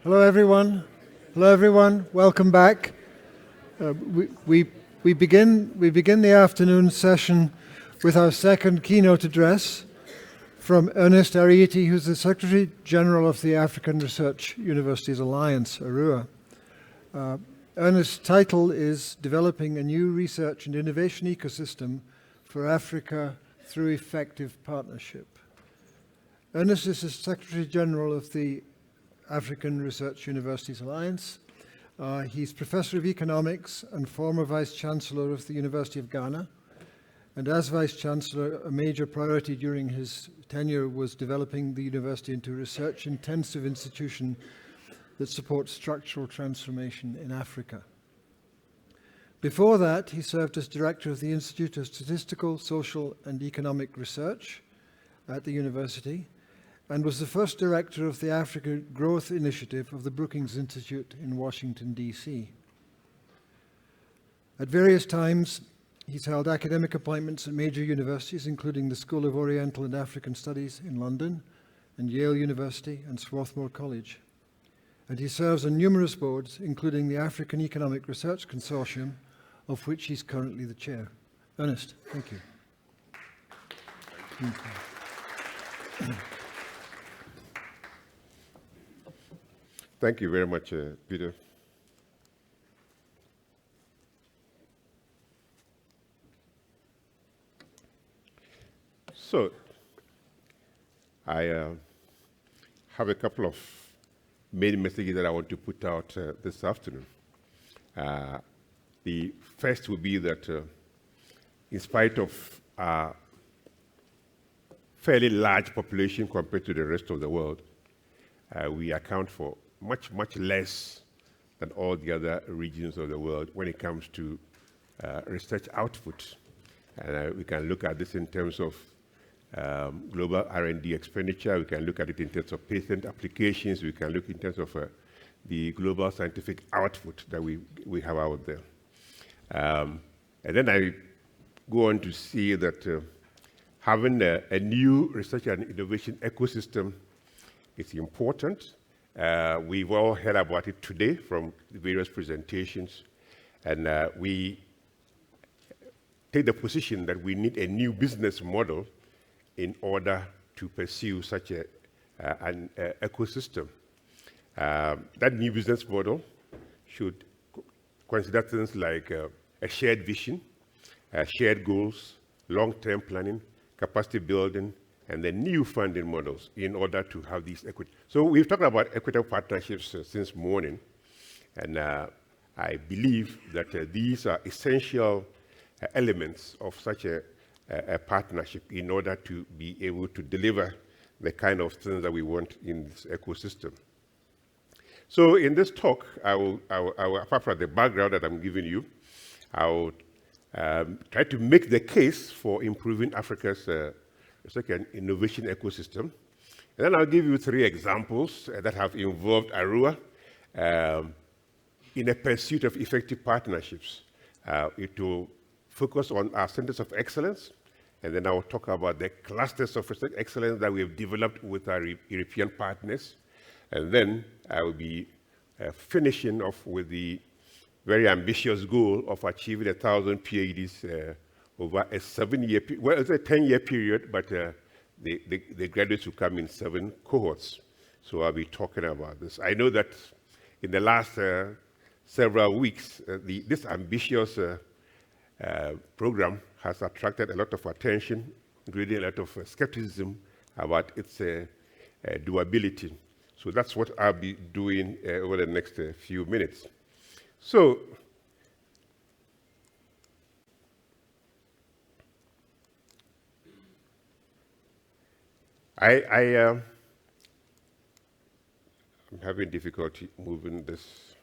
Hello, everyone. Hello, everyone. Welcome back. We begin the afternoon session with our second keynote address from Ernest Arieti, who's the Secretary General of the African Research Universities Alliance, ARUA. Ernest's title is Developing a New Research and Innovation Ecosystem for Africa Through Effective Partnership. Ernest is the Secretary General of the African Research Universities Alliance. He's Professor of Economics and former Vice Chancellor of the University of Ghana. And as Vice Chancellor, a major priority during his tenure was developing the university into a research-intensive institution that supports structural transformation in Africa. Before that, he served as Director of the Institute of Statistical, Social and Economic Research at the university, and was the first director of the Africa Growth Initiative of the Brookings Institute in Washington, D.C. At various times, he's held academic appointments at major universities, including the School of Oriental and African Studies in London, and Yale University and Swarthmore College. And he serves on numerous boards, including the African Economic Research Consortium, of which he's currently the chair. Ernest, thank you. Thank you. Thank you very much, Peter. So, I have a couple of main messages that I want to put out this afternoon. The first will be that in spite of a fairly large population compared to the rest of the world, we account for much less than all the other regions of the world when it comes to research output. And we can look at this in terms of global R&D expenditure. We can look at it in terms of patent applications. We can look in terms of the global scientific output that we have out there. And then I go on to see that having a new research and innovation ecosystem is important. We've all heard about it today from the various presentations, and we take the position that we need a new business model in order to pursue such an ecosystem. That new business model should consider things like a shared vision, shared goals, long-term planning, capacity building, and the new funding models in order to have these equity. So we've talked about equitable partnerships since morning, and I believe that these are essential elements of such a partnership in order to be able to deliver the kind of things that we want in this ecosystem. So in this talk, I will apart from the background that I'm giving you, I will try to make the case for improving Africa's research and innovation ecosystem. And then I'll give you 3 examples that have involved ARUA in a pursuit of effective partnerships. It will focus on our centers of excellence, and then I'll talk about the clusters of research excellence that we have developed with our European partners. And then I will be finishing off with the very ambitious goal of achieving 1,000 PhDs over a 7-year period. Well, it's a 10-year period, but the graduates will come in 7 cohorts. So I'll be talking about this. I know that in the last several weeks, this ambitious program has attracted a lot of attention, including a lot of skepticism about its doability. So that's what I'll be doing over the next few minutes. So, I'm having difficulty moving this.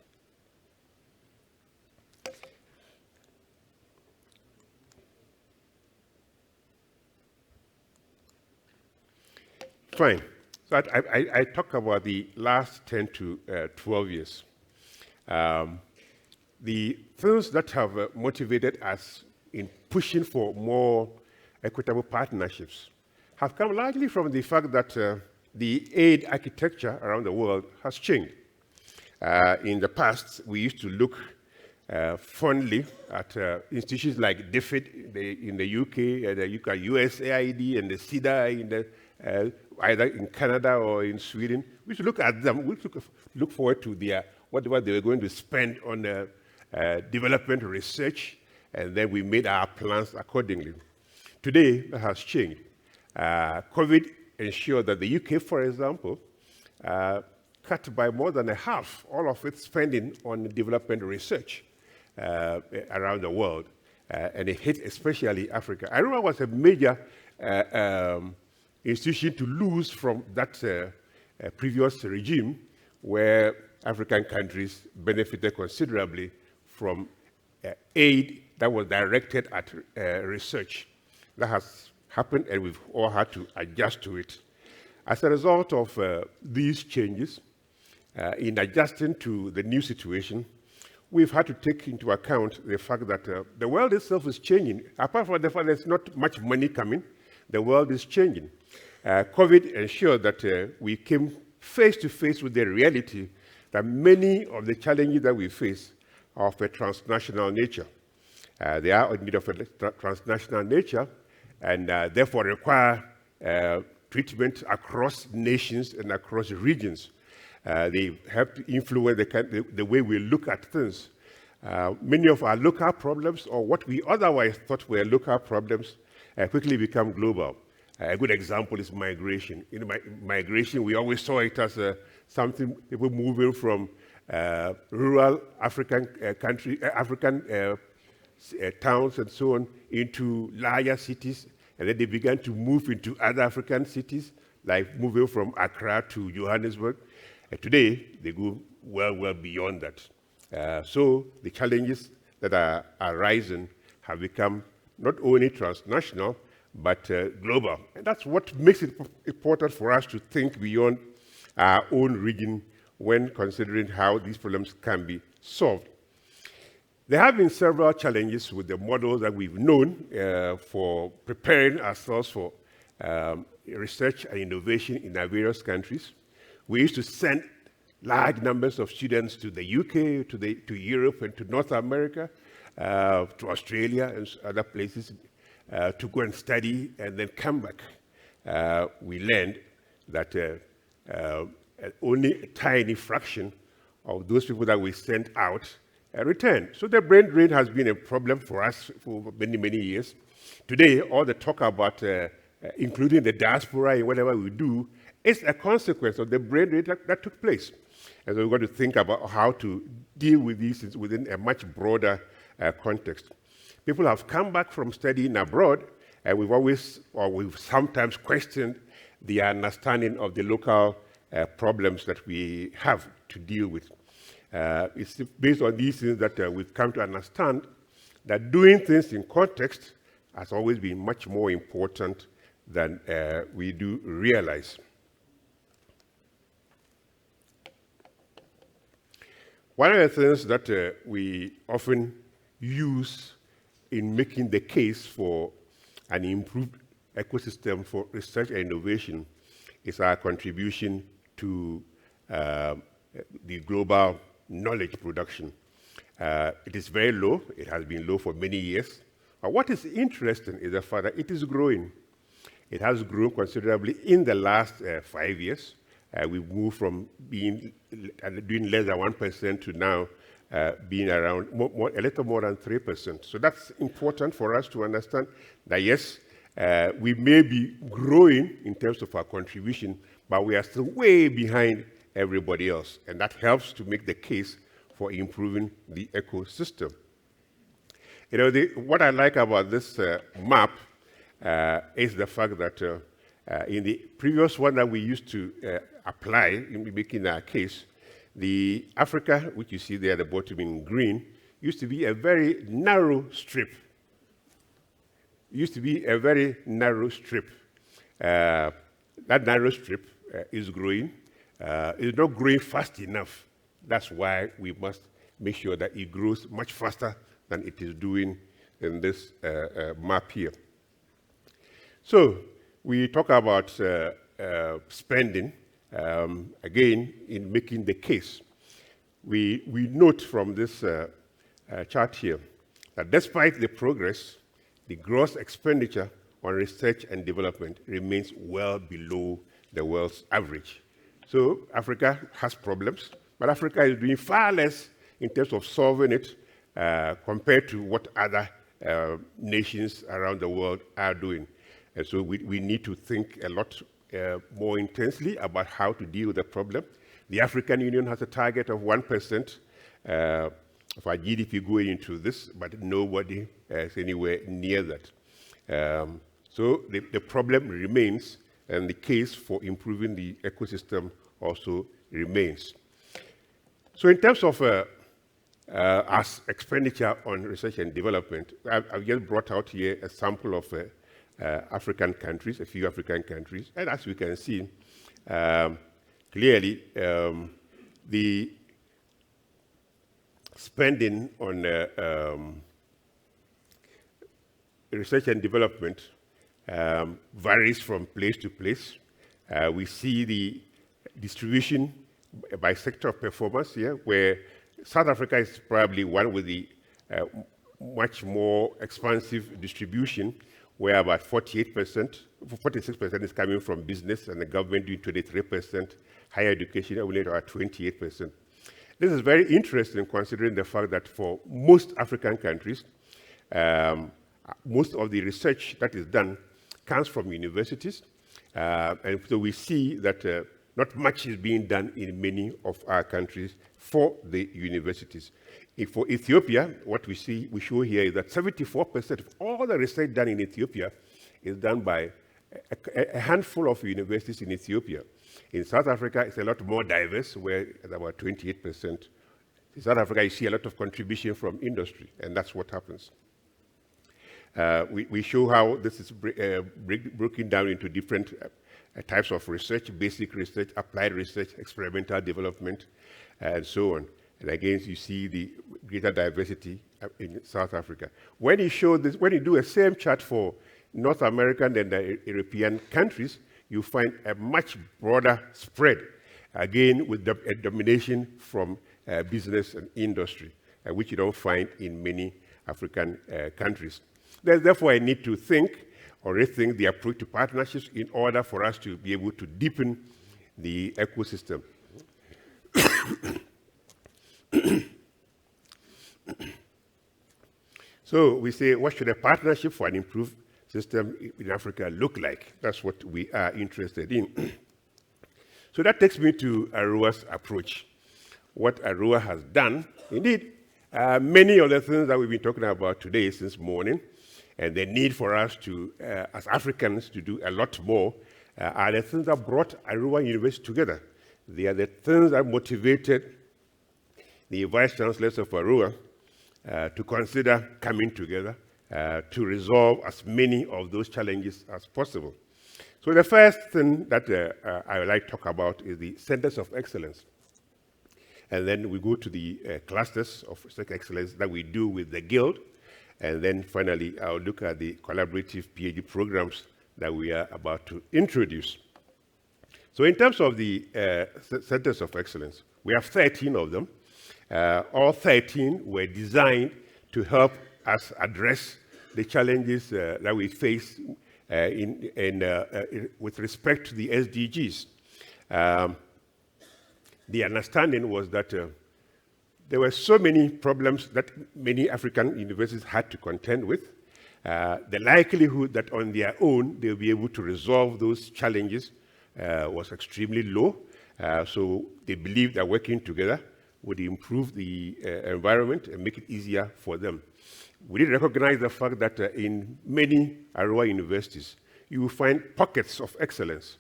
Fine. So I talk about the last 10 to 12 years. The things that have motivated us in pushing for more equitable partnerships have come largely from the fact that the aid architecture around the world has changed. In the past, we used to look fondly at institutions like DFID in the UK, the USAID, and the CEDA in the, either in Canada or in Sweden. We should look at them. We should look forward to their, what they were going to spend on development research, and then we made our plans accordingly. Today, that has changed. COVID ensured that the UK, for example, cut by more than a half all of its spending on development research around the world, and it hit especially Africa. I remember it was a major institution to lose from that previous regime, where African countries benefited considerably from aid that was directed at research. That has happened, and we've all had to adjust to it. As a result of these changes, in adjusting to the new situation, we've had to take into account the fact that the world itself is changing. Apart from the fact there's not much money coming, the world is changing. COVID ensured that we came face to face with the reality that many of the challenges that we face are of a transnational nature. They are indeed of a transnational nature, and therefore require treatment across nations and across regions. They have to influence the way we look at things. Many of our local problems, or what we otherwise thought were local problems, quickly become global. A good example is migration. In migration, we always saw it as something, people moving from rural African towns and so on into larger cities, and then they began to move into other African cities, like moving from Accra to Johannesburg. Today, they go well beyond that. So the challenges that are arising have become not only transnational, but global. And that's what makes it important for us to think beyond our own region when considering how these problems can be solved. There have been several challenges with the model that we've known for preparing ourselves for research and innovation in our various countries. We used to send large numbers of students to the UK, to Europe, and to North America, to Australia and other places to go and study and then come back. We learned that only a tiny fraction of those people that we sent out returned. So the brain drain has been a problem for us for many, many years. Today, all the talk about including the diaspora in whatever we do is a consequence of the brain drain that took place. And so we've got to think about how to deal with these things within a much broader context. People have come back from studying abroad, and we've sometimes questioned the understanding of the local problems that we have to deal with. It's based on these things that we've come to understand that doing things in context has always been much more important than we do realize. One of the things that we often use in making the case for an improved ecosystem for research and innovation is our contribution to the global knowledge production. It is very low. It has been low for many years. But what is interesting is the fact that it is growing. It has grown considerably in the last 5 years. We've moved from doing less than 1% to now being around a little more than 3%. So that's important for us to understand that, yes, we may be growing in terms of our contribution, but we are still way behind everybody else. And that helps to make the case for improving the ecosystem. You know, what I like about this map is the fact that in the previous one that we used to apply in making our case, the Africa, which you see there at the bottom in green, used to be a very narrow strip. Used to be a very narrow strip. That narrow strip is growing. It's not growing fast enough. That's why we must make sure that it grows much faster than it is doing in this map here. So we talk about spending, again, in making the case. we note from this chart here that despite the progress, the gross expenditure on research and development remains well below the world's average. So Africa has problems, but Africa is doing far less in terms of solving it compared to what other nations around the world are doing. And so we need to think a lot more intensely about how to deal with the problem. The African Union has a target of 1% of our GDP going into this, but nobody is anywhere near that. So the problem remains, and the case for improving the ecosystem also remains. So in terms of our expenditure on research and development, I've just brought out here a sample of African countries, a few African countries, and as we can see, clearly the spending on research and development varies from place to place. We see the distribution by sector of performance here, where South Africa is probably one with the much more expansive distribution, where about 46% is coming from business, and the government doing 23%, higher education only about 28%. This is very interesting considering the fact that for most African countries, most of the research that is done comes from universities, and so we see that not much is being done in many of our countries for the universities. For Ethiopia, what we show here is that 74% of all the research done in Ethiopia is done by a handful of universities in Ethiopia. In South Africa, it's a lot more diverse, where it's about 28%. In South Africa, you see a lot of contribution from industry, and that's what happens. We show how this is broken down into different types of research: basic research, applied research, experimental development, and so on. And again, you see the greater diversity in South Africa. When you show this, when you do a same chart for North American and the European countries, you find a much broader spread, again with a domination from business and industry, which you don't find in many African countries. Therefore, I need to think or rethink the approach to partnerships in order for us to be able to deepen the ecosystem. So we say, what should a partnership for an improved system in Africa look like? That's what we are interested in. So that takes me to ARUA's approach. What ARUA has done, indeed, many of the things that we've been talking about today since morning, and the need for us to, as Africans, to do a lot more, are the things that brought ARUA University together. They are the things that motivated the vice chancellors of ARUA to consider coming together to resolve as many of those challenges as possible. So the first thing that I would like to talk about is the centers of excellence. And then we go to the clusters of research excellence that we do with the Guild. And then finally, I'll look at the collaborative PhD programs that we are about to introduce. So in terms of the centers of excellence, we have 13 of them. All 13 were designed to help us address the challenges that we face with respect to the SDGs. The understanding was that there were so many problems that many African universities had to contend with. The likelihood that on their own they'll be able to resolve those challenges was extremely low. So they believed that working together would improve the environment and make it easier for them. We did recognize the fact that in many ARUA universities, you will find pockets of excellence.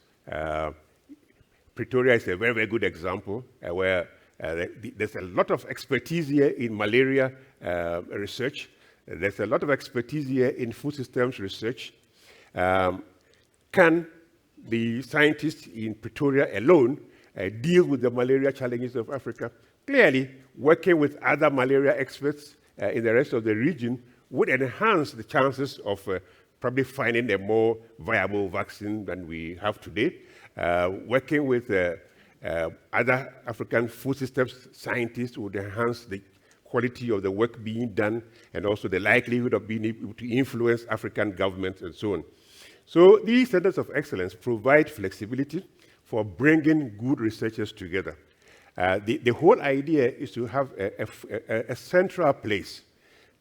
Pretoria is a very, very good example where there's a lot of expertise here in malaria research. There's a lot of expertise here in food systems research. Can the scientists in Pretoria alone deal with the malaria challenges of Africa? Clearly, working with other malaria experts in the rest of the region would enhance the chances of probably finding a more viable vaccine than we have today. Working with Other African food systems scientists would enhance the quality of the work being done and also the likelihood of being able to influence African governments and so on. So these centers of excellence provide flexibility for bringing good researchers together. The whole idea is to have a central place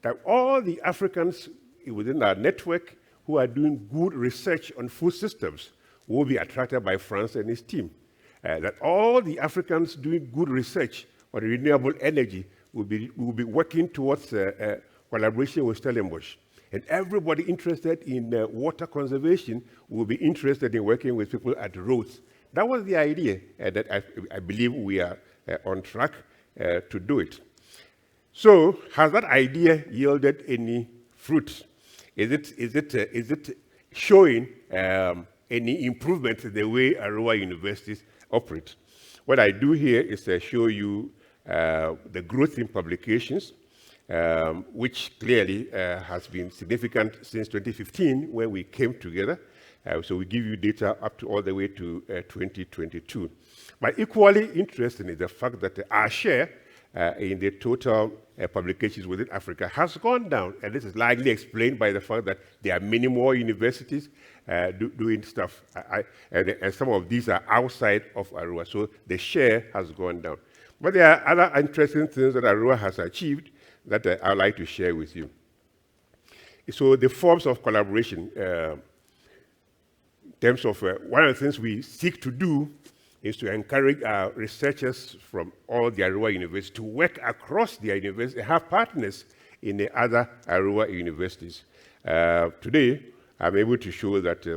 that all the Africans within our network who are doing good research on food systems will be attracted by Frans and his team. That all the Africans doing good research on renewable energy will be working towards collaboration with Stellenbosch. And everybody interested in water conservation will be interested in working with people at Rhodes. That was the idea, that I believe we are on track to do it. So, has that idea yielded any fruit? Is it showing any improvement in the way Arua universities operate? What I do here is show you the growth in publications, which clearly has been significant since 2015 when we came together. So we give you data up to all the way to 2022. But equally interesting is the fact that our share in the total publications within Africa has gone down. And this is largely explained by the fact that there are many more universities doing stuff. And some of these are outside of Arua. So the share has gone down. But there are other interesting things that Arua has achieved that I'd like to share with you. So the forms of collaboration, in terms of one of the things we seek to do is to encourage our researchers from all the Arua universities to work across their universities, have partners in the other Arua universities. Today, I'm able to show that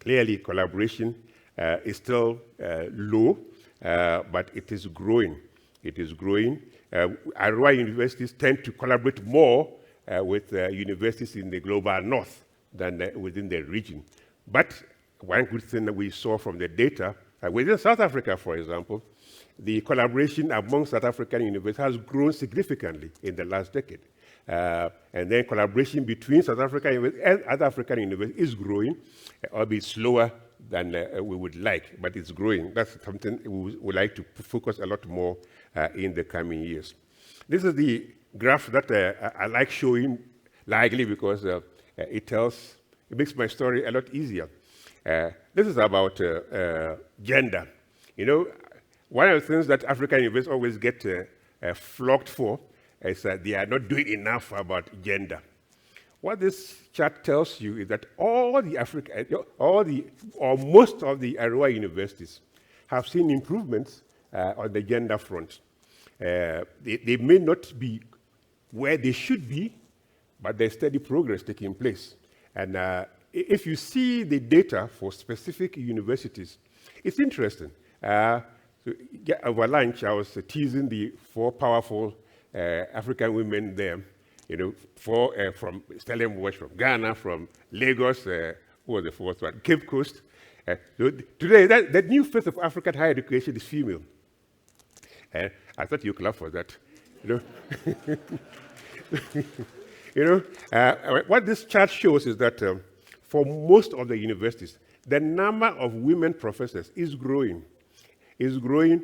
clearly collaboration is still low, but it is growing. It is growing. Arua universities tend to collaborate more with universities in the global north than within the region. But one good thing that we saw from the data, within South Africa, for example, the collaboration among South African universities has grown significantly in the last decade. And then collaboration between South African universities and other African universities is growing, albeit slower than we would like, but it's growing. That's something we would like to focus a lot more in the coming years. This is the graph that I like showing, largely because it makes my story a lot easier. This is about gender. You know, one of the things that African universities always get flogged for is that they are not doing enough about gender. What this chart tells you is that all the or most of the Arua universities have seen improvements on the gender front. They may not be where they should be, but there's steady progress taking place. And if you see the data for specific universities, it's interesting. Over lunch, I was teasing the 4 powerful African women there, you know, 4 from Stellenbosch, from Ghana, from Lagos, who was the 4th one? Cape Coast. So today, the new face of African higher education is female. I thought you clap for that, you know. You know, what this chart shows is that for most of the universities, the number of women professors is growing. Is growing,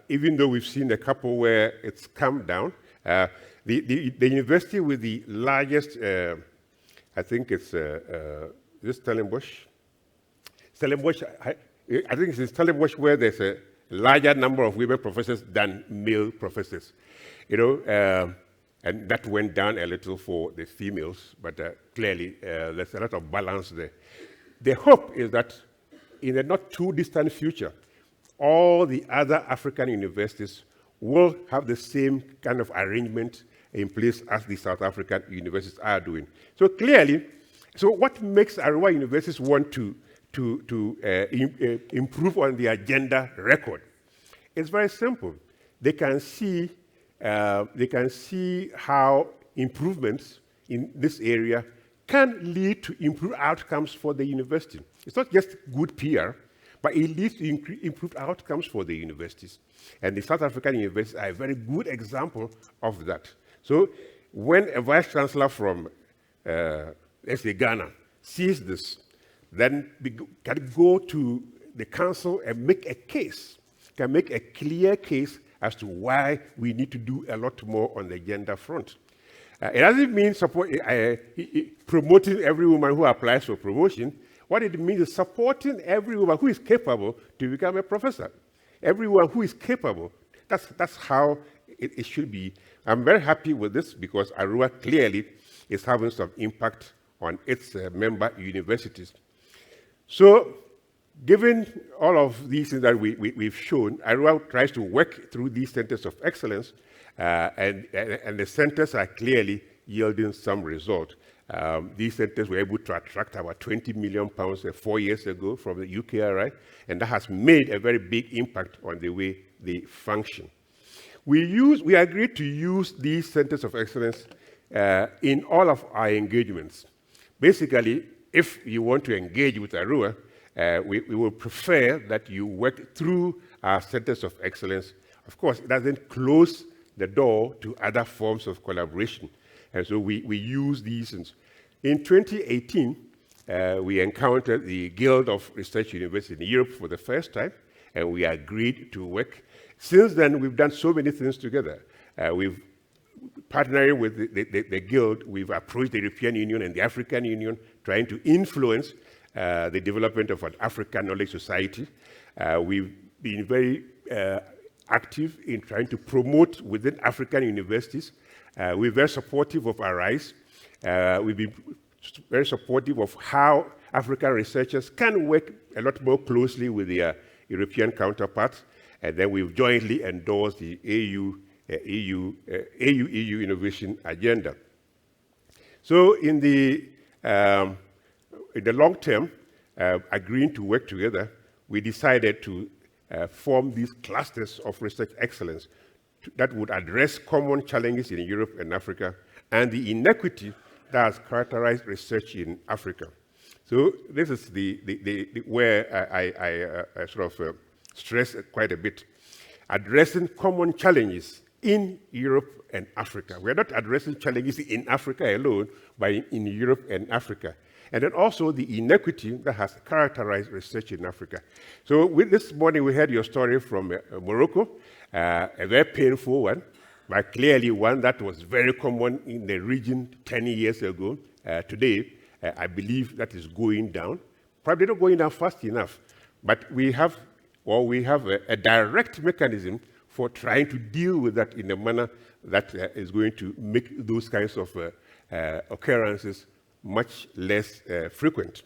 even though we've seen a couple where it's come down. The university with the largest, I think it's this Stellenbosch. Stellenbosch, I think it's in Stellenbosch where there's a larger number of women professors than male professors. You know, and that went down a little for the females, but clearly there's a lot of balance there. The hope is that in the not too distant future, all the other African universities will have the same kind of arrangement in place as the South African universities are doing. So clearly, so what makes Arua universities want to improve on their gender record? It's very simple. They can see how improvements in this area can lead to improved outcomes for the university. It's not just good PR, but it leads to improved outcomes for the universities. And the South African universities are a very good example of that. So when a vice chancellor from, let's say, Ghana sees this, then can go to the council and make a case, can make a clear case as to why we need to do a lot more on the gender front. It doesn't mean promoting every woman who applies for promotion. What it means is supporting every woman who is capable to become a professor. Everyone who is capable. That's how it should be. I'm very happy with this because Arua clearly is having some impact on its member universities. So, given all of these things that we've shown, Arua tries to work through these centers of excellence, and the centers are clearly yielding some result. These centers were able to attract about £20 million 4 years ago from the UKRI, and that has made a very big impact on the way they function. We agreed to use these centers of excellence in all of our engagements. Basically, if you want to engage with Arua, we will prefer that you work through our centers of excellence. Of course, it doesn't close the door to other forms of collaboration. And so we use these. In 2018, we encountered the Guild of Research Universities in Europe for the first time, and we agreed to work. Since then, we've done so many things together. We've partnering with the Guild, we've approached the European Union and the African Union, trying to influence the development of an African Knowledge Society. We've been very active in trying to promote within African universities. We're very supportive of ARISE. We've been very supportive of how African researchers can work a lot more closely with their European counterparts. And then we've jointly endorsed the EU Innovation Agenda. So in the long term, agreeing to work together, we decided to form these clusters of research excellence that would address common challenges in Europe and Africa and the inequity that has characterized research in Africa. So this is where I sort of stress quite a bit. Addressing common challenges in Europe and Africa. We're not addressing challenges in Africa alone, but in Europe and Africa. And then also the inequity that has characterized research in Africa. So this morning we heard your story from Morocco, a very painful one, but clearly one that was very common in the region 10 years ago. Today, I believe that is going down. Probably not going down fast enough, but we have a direct mechanism for trying to deal with that in a manner that is going to make those kinds of occurrences much less frequent.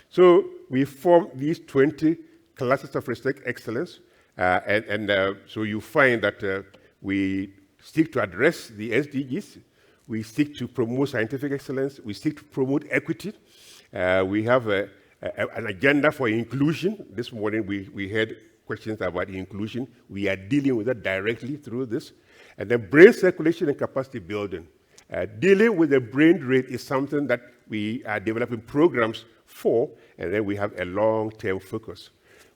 So we formed these 20 clusters of research excellence, so you find that we seek to address the SDGs, we seek to promote scientific excellence, we seek to promote equity, we have an agenda for inclusion. This morning we had questions about inclusion. We are dealing with that directly through this. And then brain circulation and capacity building. Dealing with the brain drain is something that we are developing programs for, and then we have a long-term focus.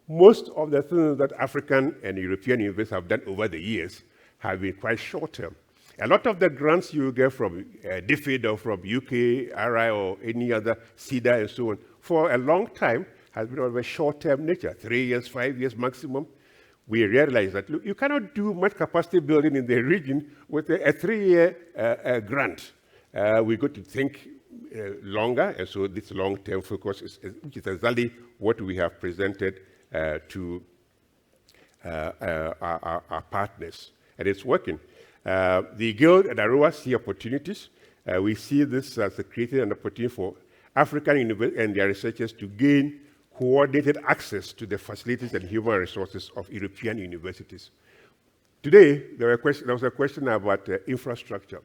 Most of the things that African and European universities have done over the years have been quite short-term. A lot of the grants you get from DFID or from UKRI or any other CEDA and so on, for a long time, has been of a short-term nature, 3 years, 5 years maximum. We realize that, look, you cannot do much capacity building in the region with a 3-year grant. We've got to think longer, and so this long-term focus which is exactly what we have presented to our partners, and it's working. The Guild and Arua see opportunities. We see this as creating an opportunity for African universities and their researchers to gain coordinated access to the facilities and human resources of European universities. Today, there was a question about infrastructure.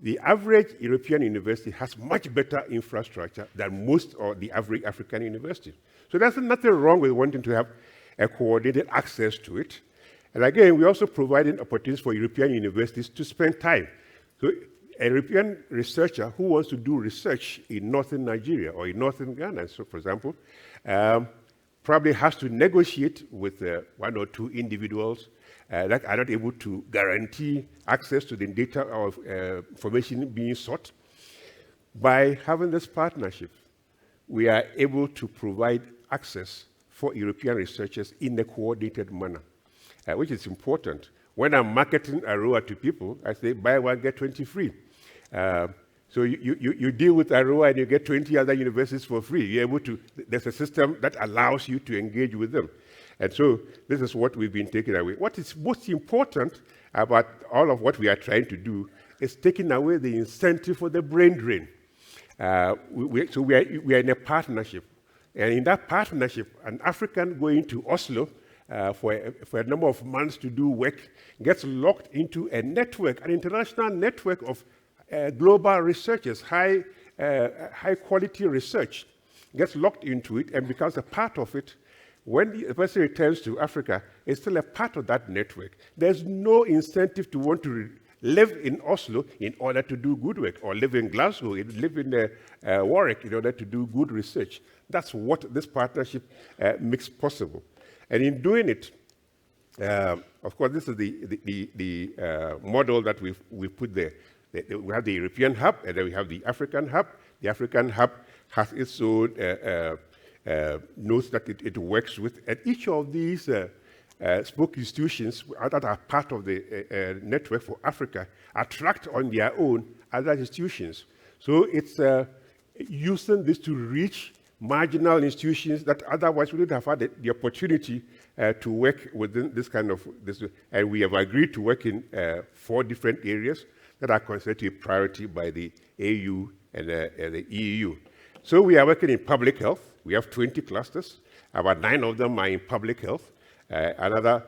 The average European university has much better infrastructure than most of the average African university. So there's nothing wrong with wanting to have a coordinated access to it. And again, we're also providing opportunities for European universities to spend time. So a European researcher who wants to do research in northern Nigeria or in northern Ghana, so for example, probably has to negotiate with 1 or 2 individuals that are not able to guarantee access to the data or information being sought. By having this partnership, we are able to provide access for European researchers in a coordinated manner, which is important. When I'm marketing Arua to people, I say, buy one, get 20 free. So you deal with Arua and you get 20 other universities for free. You're able to, there's a system that allows you to engage with them. And so this is what we've been taking away. What is most important about all of what we are trying to do is taking away the incentive for the brain drain. So we are in a partnership. And in that partnership, an African going to Oslo for a number of months to do work gets locked into a network, an international network of global researchers, high quality research, gets locked into it and becomes a part of it. When the person returns to Africa, it's still a part of that network. There's no incentive to want to live in Oslo in order to do good work, or live in Glasgow, live in Warwick in order to do good research. That's what this partnership makes possible. And in doing it, of course, this is the model that we've put there. We have the European hub, and then we have the African hub. The African hub has its own notes that it works with, and each of these spoke institutions that are part of the network for Africa attract on their own other institutions. So it's using this to reach marginal institutions that otherwise wouldn't have had the opportunity to work within this kind of this. And we have agreed to work in 4 different areas that are considered to be priority by the AU and the EU. So we are working in public health. We have 20 clusters. About 9 of them are in public health. Another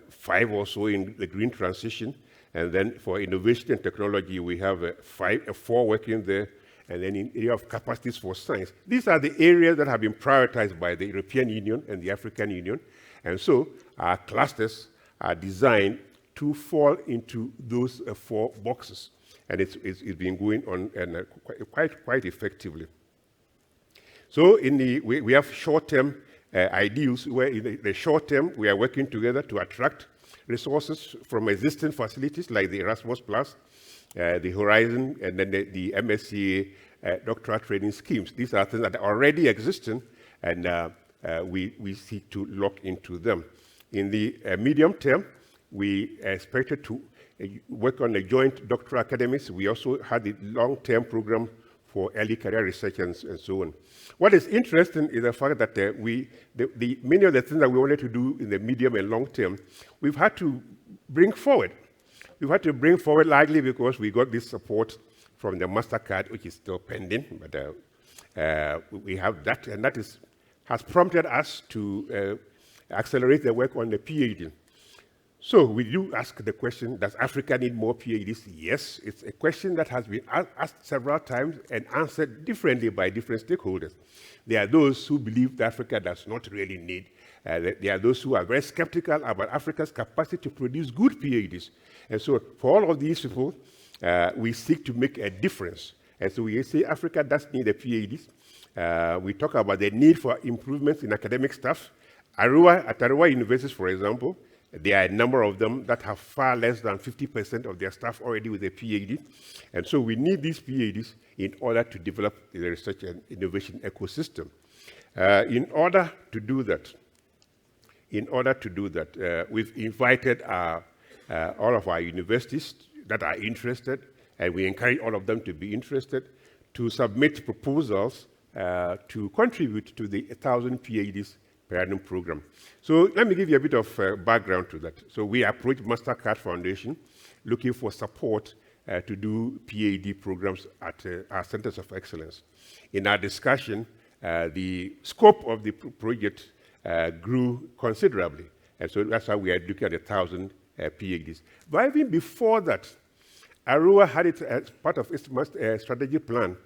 5 or so in the green transition. And then for innovation and technology, we have 4 working there. And then in area of capacities for science. These are the areas that have been prioritized by the European Union and the African Union. And so our clusters are designed to fall into those 4 boxes. And it's been going on and quite effectively. So we have short-term ideals, where in the short term, we are working together to attract resources from existing facilities like the Erasmus+, the Horizon, and then the MSCA doctoral training schemes. These are things that are already existing, and we seek to lock into them. In the medium term, we expected to work on the joint doctoral academies. We also had the long-term program for early career research and so on. What is interesting is the fact that many of the things that we wanted to do in the medium and long term, we've had to bring forward. We've had to bring forward largely because we got this support from the MasterCard, which is still pending, but we have that, and that has prompted us to accelerate the work on the PhD. So we do ask the question, does Africa need more PhDs? Yes, it's a question that has been asked several times and answered differently by different stakeholders. There are those who believe that Africa does not really need. There are those who are very skeptical about Africa's capacity to produce good PhDs. And so for all of these people, we seek to make a difference. And so we say Africa does need a PhDs. We talk about the need for improvements in academic staff. At Arua universities, for example, there are a number of them that have far less than 50% of their staff already with a PhD. And so we need these PhDs in order to develop the research and innovation ecosystem. In order to do that, we've invited all of our universities that are interested, and we encourage all of them to be interested, to submit proposals to contribute to the 1,000 PhDs per annum program. So let me give you a bit of background to that. So we approached MasterCard Foundation looking for support to do PhD programs at our centers of excellence. In our discussion, the scope of the project grew considerably. And so that's why we are looking at 1,000 PhDs. But even before that, Arua had it as part of its strategy plan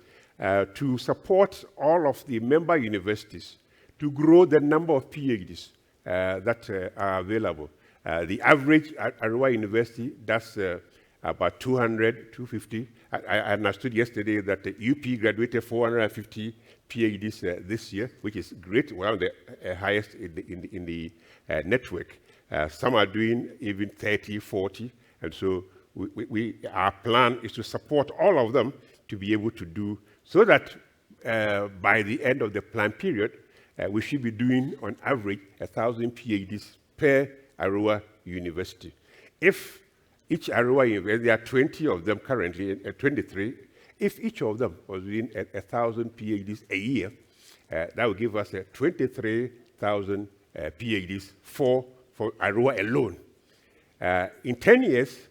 to support all of the member universities to grow the number of PhDs that are available. The average at Arua University, that's about 200, 250. I understood yesterday that the UP graduated 450 PhDs this year, which is great, one of the highest in the network. Some are doing even 30, 40, and so our plan is to support all of them to be able to do, so that by the end of the plan period, we should be doing, on average, 1,000 PhDs per Arua university. If each Arua university, there are 20 of them currently, 23, if each of them was doing 1,000 PhDs a year, that would give us 23,000 PhDs for Arua alone. In 10 years,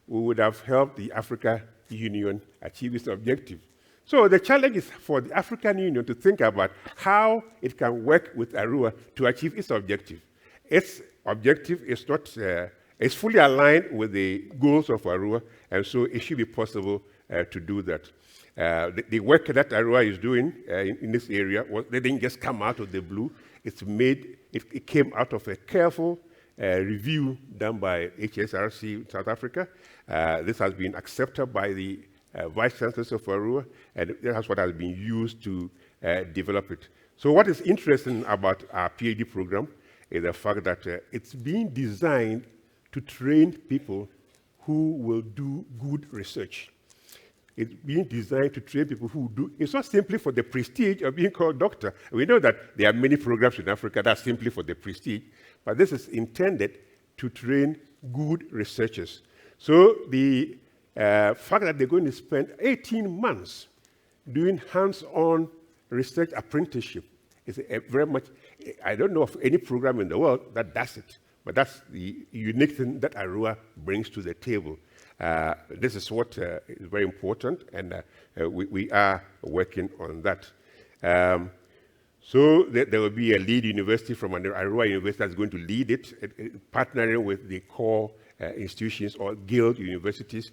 we would have helped the African Union achieve its objective. So the challenge is for the African Union to think about how it can work with Arua to achieve its objective. Its objective is not, it's fully aligned with the goals of Arua, and so it should be possible to do that. The work that Arua is doing in this area, they didn't just come out of the blue. It came out of a careful review done by HSRC South Africa. This has been accepted by the Vice Chancellors of Arua, and that's what has been used to develop it. So what is interesting about our PhD program is the fact that it's being designed to train people who will do good research. It's being designed to train people who do. It's not simply for the prestige of being called doctor. We know that there are many programs in Africa that are simply for the prestige, but this is intended to train good researchers. So the fact that they're going to spend 18 months doing hands-on research apprenticeship is very much, I don't know of any program in the world that does it, but that's the unique thing that Arua brings to the table. This is what is very important, and we are working on that. So there will be a lead university from Arua University that's going to lead it, partnering with the core institutions or guild universities.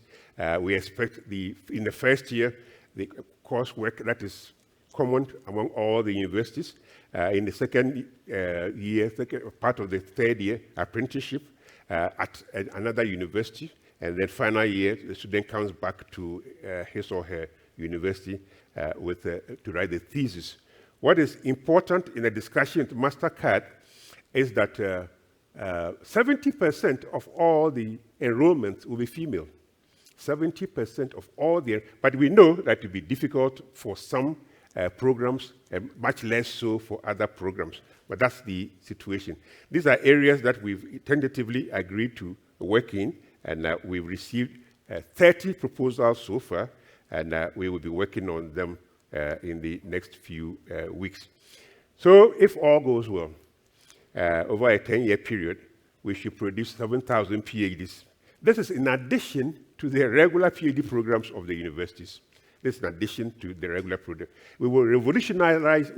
We expect in the first year, the coursework that is common among all the universities. In the second year, part of the third year, apprenticeship at another university. And then final year, the student comes back to his or her university to write the thesis. What is important in the discussion at MasterCard is that 70% of all the enrollments will be female. 70% of all but we know that it will be difficult for some programs and much less so for other programs. But that's the situation. These are areas that we've tentatively agreed to work in, and we've received 30 proposals so far, and we will be working on them in the next few weeks. So if all goes well, over a 10-year period, we should produce 7,000 PhDs. This is in addition to the regular PhD programs of the universities. This is in addition to the regular program. We will revolutionize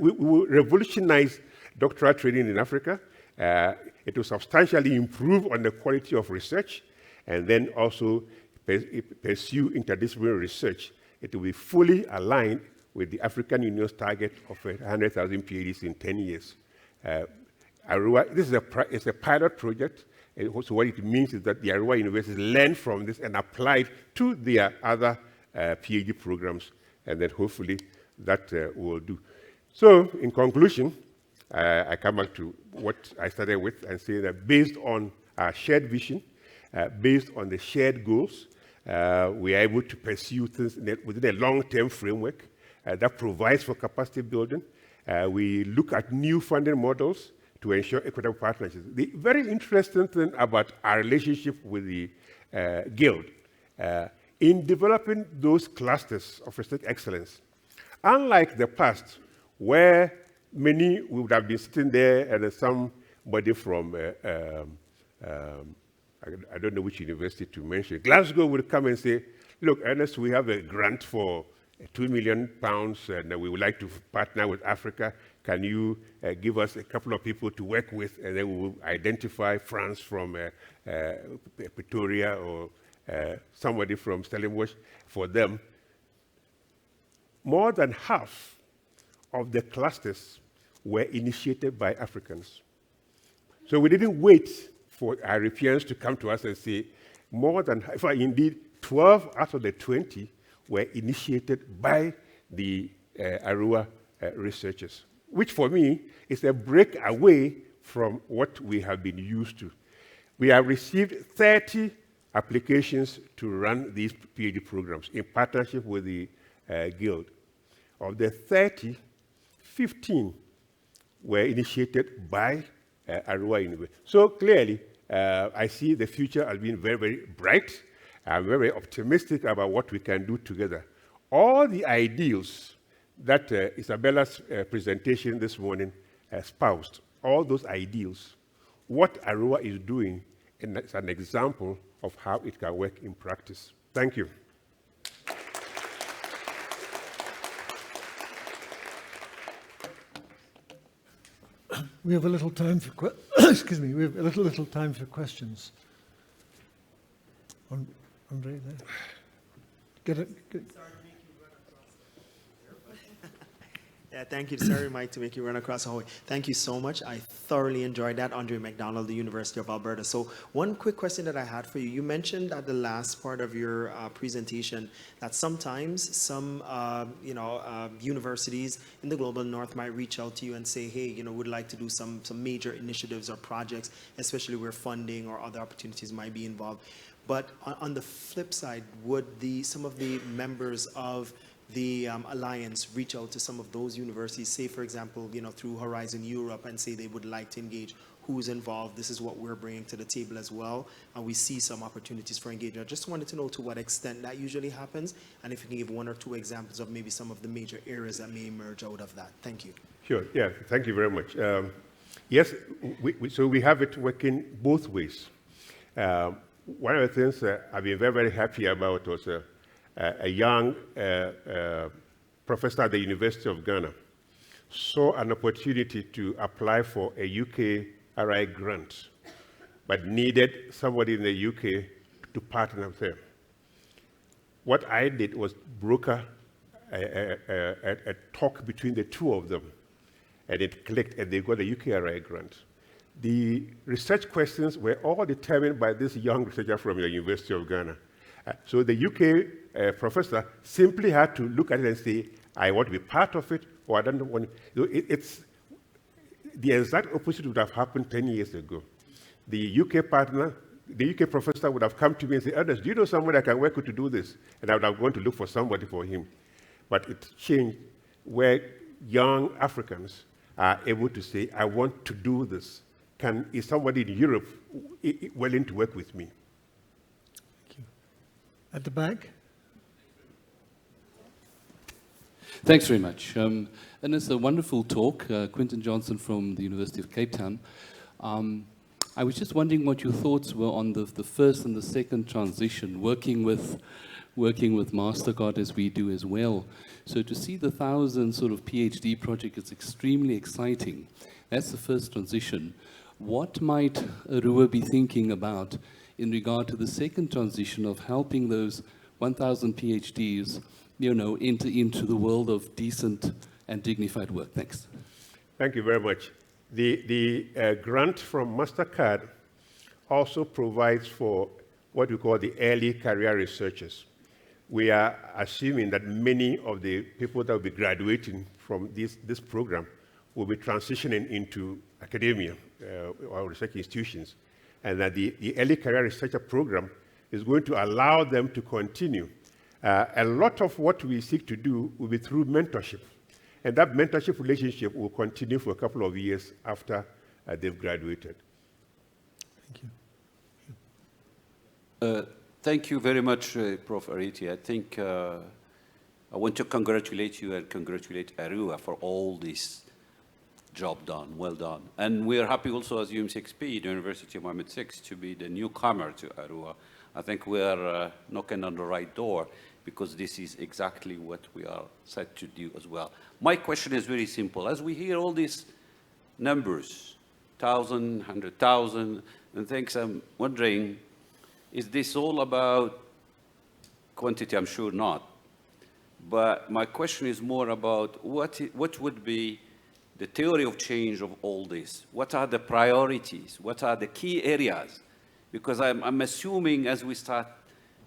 doctoral training in Africa. It will substantially improve on the quality of research, and then also pursue interdisciplinary research. It will be fully aligned with the African Union's target of 100,000 PhDs in 10 years. Arua, this is a pilot project. So what it means is that the Arua universities learn from this and apply it to their other PhD programs, and then hopefully that will do. So in conclusion, I come back to what I started with and say that based on our shared vision, based on the shared goals, we are able to pursue things within a long-term framework that provides for capacity building. We look at new funding models to ensure equitable partnerships. The very interesting thing about our relationship with the Guild, in developing those clusters of research excellence, unlike the past, where many would have been sitting there and somebody from, I don't know which university to mention, Glasgow would come and say, look, Ernest, we have a grant for £2 million, and we would like to partner with Africa. Can you give us a couple of people to work with, and then we will identify France from Pretoria or somebody from Stellenbosch for them. More than half of the clusters were initiated by Africans. So we didn't wait for Europeans to come to us and say, indeed, 12 out of the 20 were initiated by the Arua researchers, which for me is a break away from what we have been used to. We have received 30 applications to run these PhD programs in partnership with the Guild. Of the 30, 15 were initiated by Arua University. So clearly, I see the future as being very, very bright. I'm very optimistic about what we can do together. All the ideals that Isabella's presentation this morning espoused, all those ideals, what Arua is doing is an example of how it can work in practice. Thank you. We have a little time for excuse me. We have a little time for questions. Andre, there. Get it. Yeah, thank you. Sorry, Mike, to make you run across the hallway. Thank you so much. I thoroughly enjoyed that. Andre McDonald, the University of Alberta. So one quick question that I had for you. You mentioned at the last part of your presentation that sometimes some universities in the global north might reach out to you and say, hey, would like to do some major initiatives or projects, especially where funding or other opportunities might be involved. But on the flip side, would some of the members of the Alliance reach out to some of those universities, say, for example, through Horizon Europe, and say they would like to engage? Who's involved? This is what we're bringing to the table as well. And we see some opportunities for engagement. I just wanted to know to what extent that usually happens, and if you can give one or two examples of maybe some of the major areas that may emerge out of that. Thank you. Sure, yeah, thank you very much. Yes, so we have it working both ways. One of the things I've been very, very happy about was a young professor at the University of Ghana saw an opportunity to apply for a UK RI grant, but needed somebody in the UK to partner with them. What I did was broker a talk between the two of them, and it clicked, and they got a UK RI grant. The research questions were all determined by this young researcher from the University of Ghana. So the UK professor simply had to look at it and say, I want to be part of it, or I don't want to. It's the exact opposite would have happened 10 years ago. The UK partner, the UK professor would have come to me and said, Ernest, do you know somebody I can work with to do this? And I would have gone to look for somebody for him. But it changed where young Africans are able to say, I want to do this. Is somebody in Europe willing to work with me? Thank you. At the back. Thanks very much. And it's a wonderful talk. Quinton Johnson from the University of Cape Town. I was just wondering what your thoughts were on the first and the second transition, working with MasterCard as we do as well. So to see the 1,000 sort of PhD project is extremely exciting. That's the first transition. What might Arua be thinking about in regard to the second transition of helping those 1,000 PhDs, into the world of decent and dignified work? Thanks. Thank you very much. The grant from MasterCard also provides for what we call the early career researchers. We are assuming that many of the people that will be graduating from this program will be transitioning into academia or research institutions, and that the early career researcher program is going to allow them to continue. A lot of what we seek to do will be through mentorship, and that mentorship relationship will continue for a couple of years after they've graduated. Thank you. Thank you very much, Prof. Ariti. I think I want to congratulate you and congratulate Arua for all this job done, well done. And we are happy also as UM6P, the University of Mohammed VI, to be the newcomer to Arua. I think we are knocking on the right door because this is exactly what we are set to do as well. My question is very simple. As we hear all these numbers, 1,000, 100,000, and things, I'm wondering, is this all about quantity? I'm sure not. But my question is more about what would be the theory of change of all this. What are the priorities? What are the key areas? Because I'm assuming as we start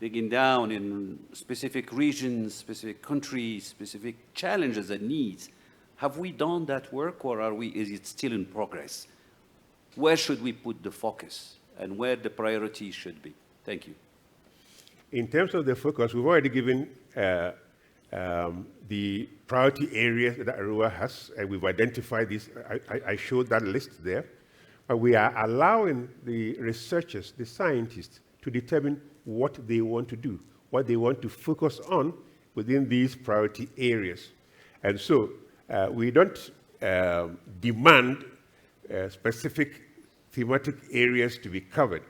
digging down in specific regions, specific countries, specific challenges and needs, have we done that work, or is it still in progress? Where should we put the focus and where the priorities should be? Thank you. In terms of the focus, we've already given the priority areas that ARUA has, and we've identified these. I showed that list there. But we are allowing the researchers, the scientists, to determine what they want to do, what they want to focus on within these priority areas. And so we don't demand specific thematic areas to be covered.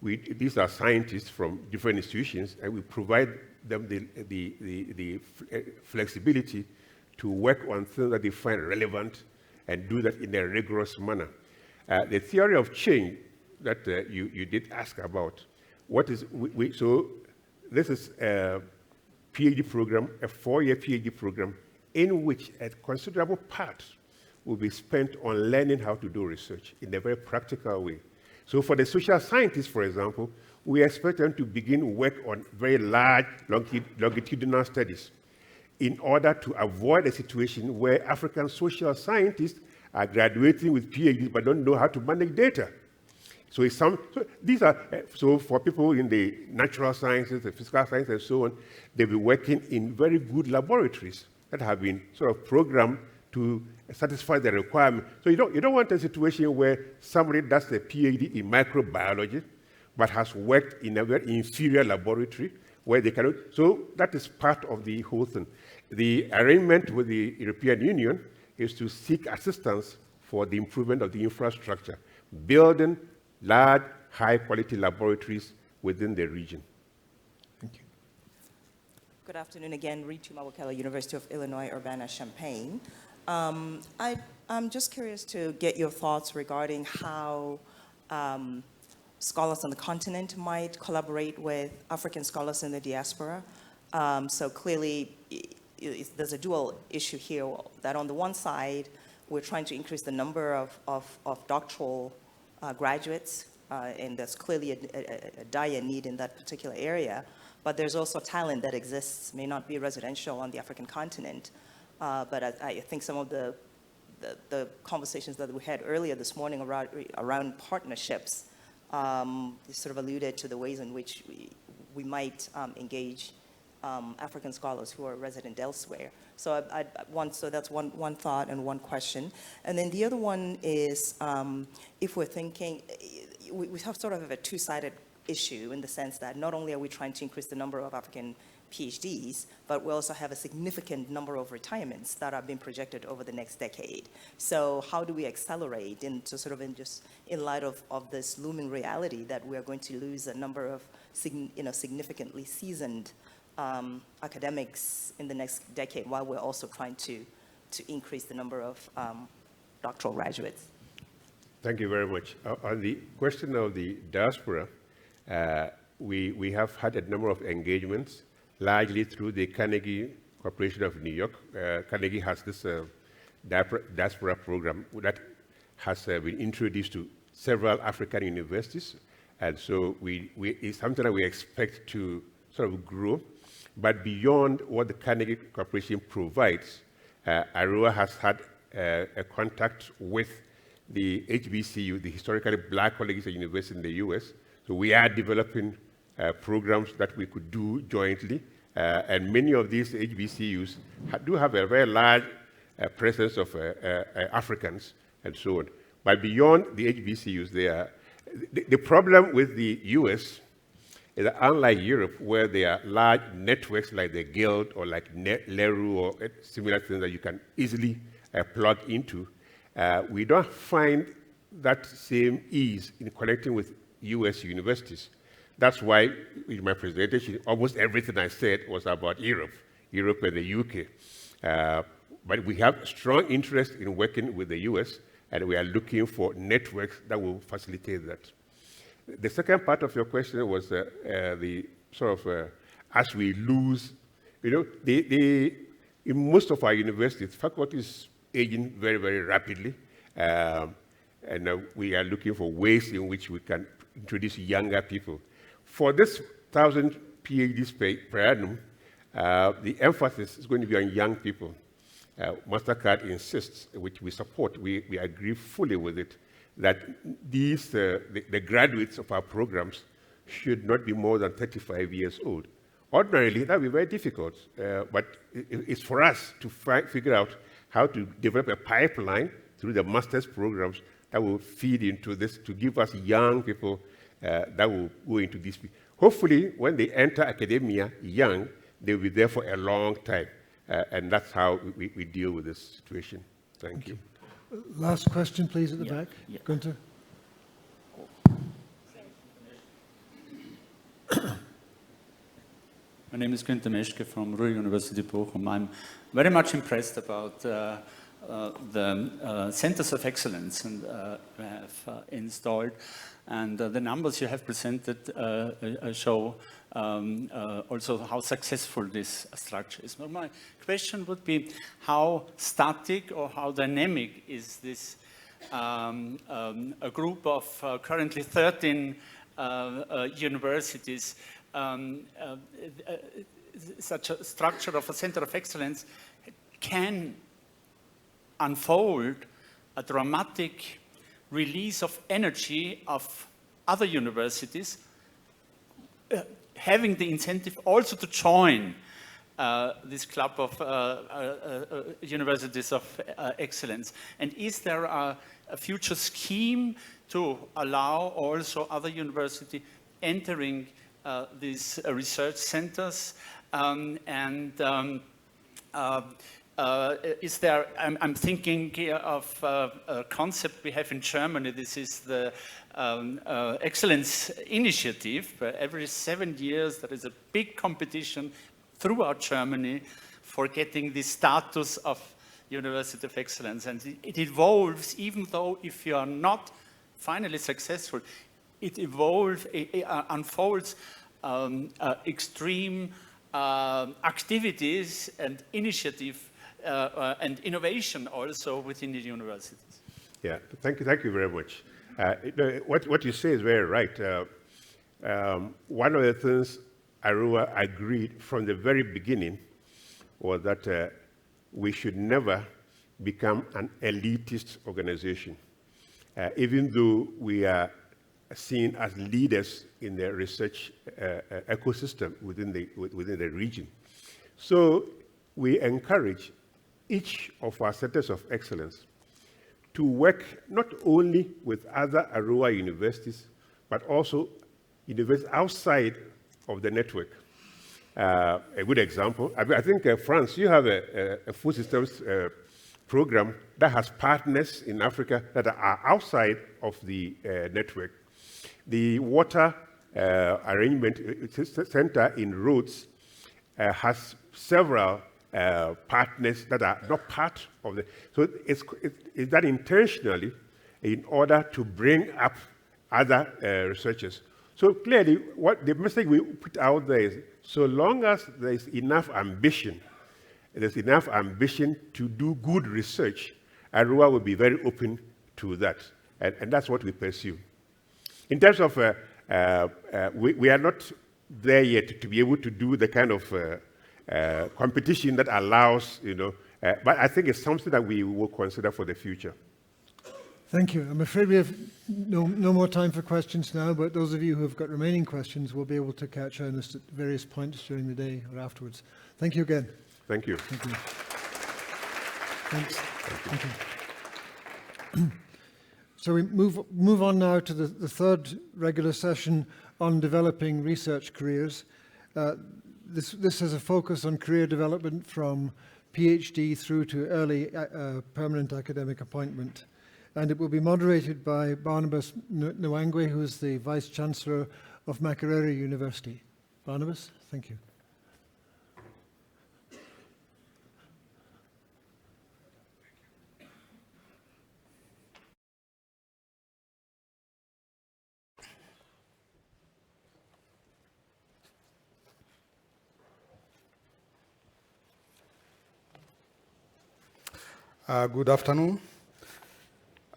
These are scientists from different institutions, and we provide them the flexibility to work on things that they find relevant and do that in a rigorous manner. The theory of change that you did ask about, so this is a PhD program, a 4-year PhD program, in which a considerable part will be spent on learning how to do research in a very practical way. So for the social scientists, for example, we expect them to begin work on very large longitudinal studies in order to avoid a situation where African social scientists are graduating with PhDs but don't know how to manage data. So for people in the natural sciences, the physical sciences, and so on, they'll be working in very good laboratories that have been sort of programmed to satisfy the requirement. So you don't want a situation where somebody does a PhD in microbiology but has worked in a very inferior laboratory where they cannot. So that is part of the whole thing. The arrangement with the European Union is to seek assistance for the improvement of the infrastructure, building large, high-quality laboratories within the region. Thank you. Good afternoon again, Ritu Mawakela, University of Illinois, Urbana-Champaign. I'm just curious to get your thoughts regarding how scholars on the continent might collaborate with African scholars in the diaspora. So clearly, there's a dual issue here that on the one side, we're trying to increase the number of doctoral graduates, and there's clearly a dire need in that particular area. But there's also talent that exists, may not be residential on the African continent. But I think some of the conversations that we had earlier this morning around partnerships sort of alluded to the ways in which we might engage African scholars who are resident elsewhere. So so that's one thought and one question. And then the other one is, if we're thinking, we have sort of a two-sided issue in the sense that not only are we trying to increase the number of African PhDs, but we also have a significant number of retirements that are being projected over the next decade. So how do we accelerate into sort of in light of this looming reality that we are going to lose a number of significantly seasoned academics in the next decade, while we're also trying to increase the number of doctoral graduates? Thank you very much. On the question of the diaspora, we have had a number of engagements, largely through the Carnegie Corporation of New York. Carnegie has this diaspora program that has been introduced to several African universities. And so it's something that we expect to sort of grow. But beyond what the Carnegie Corporation provides, ARUA has had a contact with the HBCU, the historically black colleges and universities in the US. So we are developing programs that we could do jointly. And many of these HBCUs do have a very large presence of Africans and so on. But beyond the HBCUs, the problem with the US is that unlike Europe, where there are large networks like the Guild or like LERU or similar things that you can easily plug into, we don't find that same ease in connecting with US universities. That's why in my presentation, almost everything I said was about Europe and the UK. But we have strong interest in working with the US, and we are looking for networks that will facilitate that. The second part of your question was the sort of, as we lose, in most of our universities, faculty is aging very, very rapidly. And we are looking for ways in which we can introduce younger people. For this 1,000 PhDs per annum, the emphasis is going to be on young people. MasterCard insists, which we support, we agree fully with it, that the graduates of our programs should not be more than 35 years old. Ordinarily, that would be very difficult, but it's for us to figure out how to develop a pipeline through the master's programs that will feed into this to give us young people that will go into this. Hopefully, when they enter academia young, they'll be there for a long time. And that's how we deal with this situation. Thank you. Last question, please, at the back. Gunther. My name is Günther Meschke from Ruhr University Bochum. I'm very much impressed about the centers of excellence and we have installed. And the numbers you have presented show also how successful this structure is. But my question would be, how static or how dynamic is this a group of currently 13 universities, such a structure of a center of excellence can unfold a dramatic release of energy of other universities, having the incentive also to join this club of universities of excellence. And is there a future scheme to allow also other universities entering these research centers? Is there, I'm thinking here of a concept we have in Germany. This is the Excellence Initiative. Every 7 years there is a big competition throughout Germany for getting the status of University of Excellence. And it evolves, even though if you are not finally successful, it evolves, it unfolds extreme activities and initiative and innovation also within the universities. Yeah, thank you very much. What you say is very right. One of the things Arua agreed from the very beginning was that we should never become an elitist organization, even though we are seen as leaders in the research ecosystem within the region. So we encourage each of our centers of excellence to work not only with other Arua universities, but also universities outside of the network. A good example, I think France, you have a food systems program that has partners in Africa that are outside of the network. The water arrangement center in Rhodes has several partners that are not part of the, so it's done intentionally in order to bring up other researchers. So clearly, what the message we put out there is, so long as there is enough ambition, there's enough ambition to do good research, Arua will be very open to that, and that's what we pursue. In terms of, we are not there yet to be able to do the kind of competition that allows, but I think it's something that we will consider for the future. Thank you. I'm afraid we have no more time for questions now, but those of you who have got remaining questions will be able to catch Ernest at various points during the day or afterwards. Thank you again. Thank you. Thank you. Thanks. Thank you. Thank you. So we move on now to the third regular session on developing research careers. This has a focus on career development from PhD through to early permanent academic appointment. And it will be moderated by Barnabas Nwangwe, who is the Vice Chancellor of Makerere University. Barnabas, thank you. Good afternoon.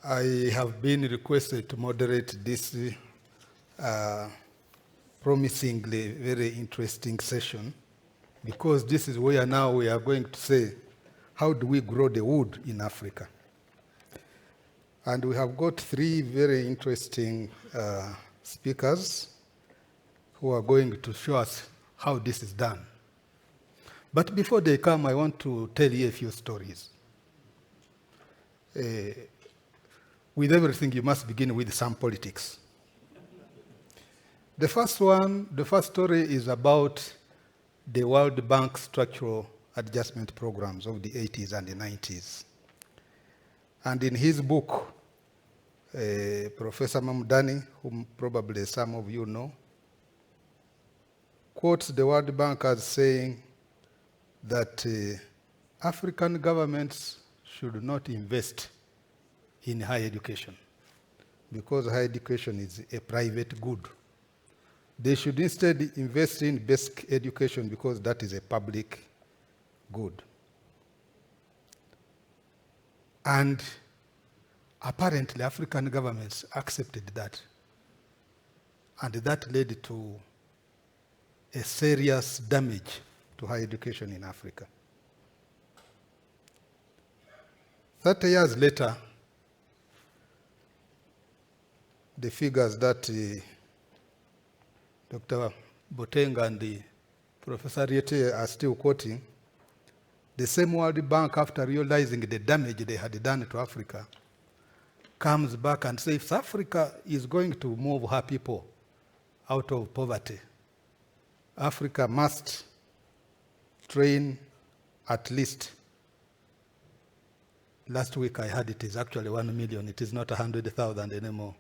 I have been requested to moderate this promisingly very interesting session, because this is where now we are going to say, how do we grow the wood in Africa? And we have got three very interesting speakers who are going to show us how this is done. But before they come, I want to tell you a few stories. With everything, you must begin with some politics. The first story is about the World Bank structural adjustment programs of the 80s and the 90s. And in his book, Professor Mamdani, whom probably some of you know, quotes the World Bank as saying that African governments should not invest in higher education because higher education is a private good. They should instead invest in basic education because that is a public good. And apparently African governments accepted that. And that led to a serious damage to higher education in Africa. 30 years later, the figures that Dr. Botenga and Professor Riete are still quoting, the same World Bank, after realizing the damage they had done to Africa, comes back and says, if Africa is going to move her people out of poverty, Africa must train at least, last week I heard it is actually 1 million, it is not 100,000 anymore.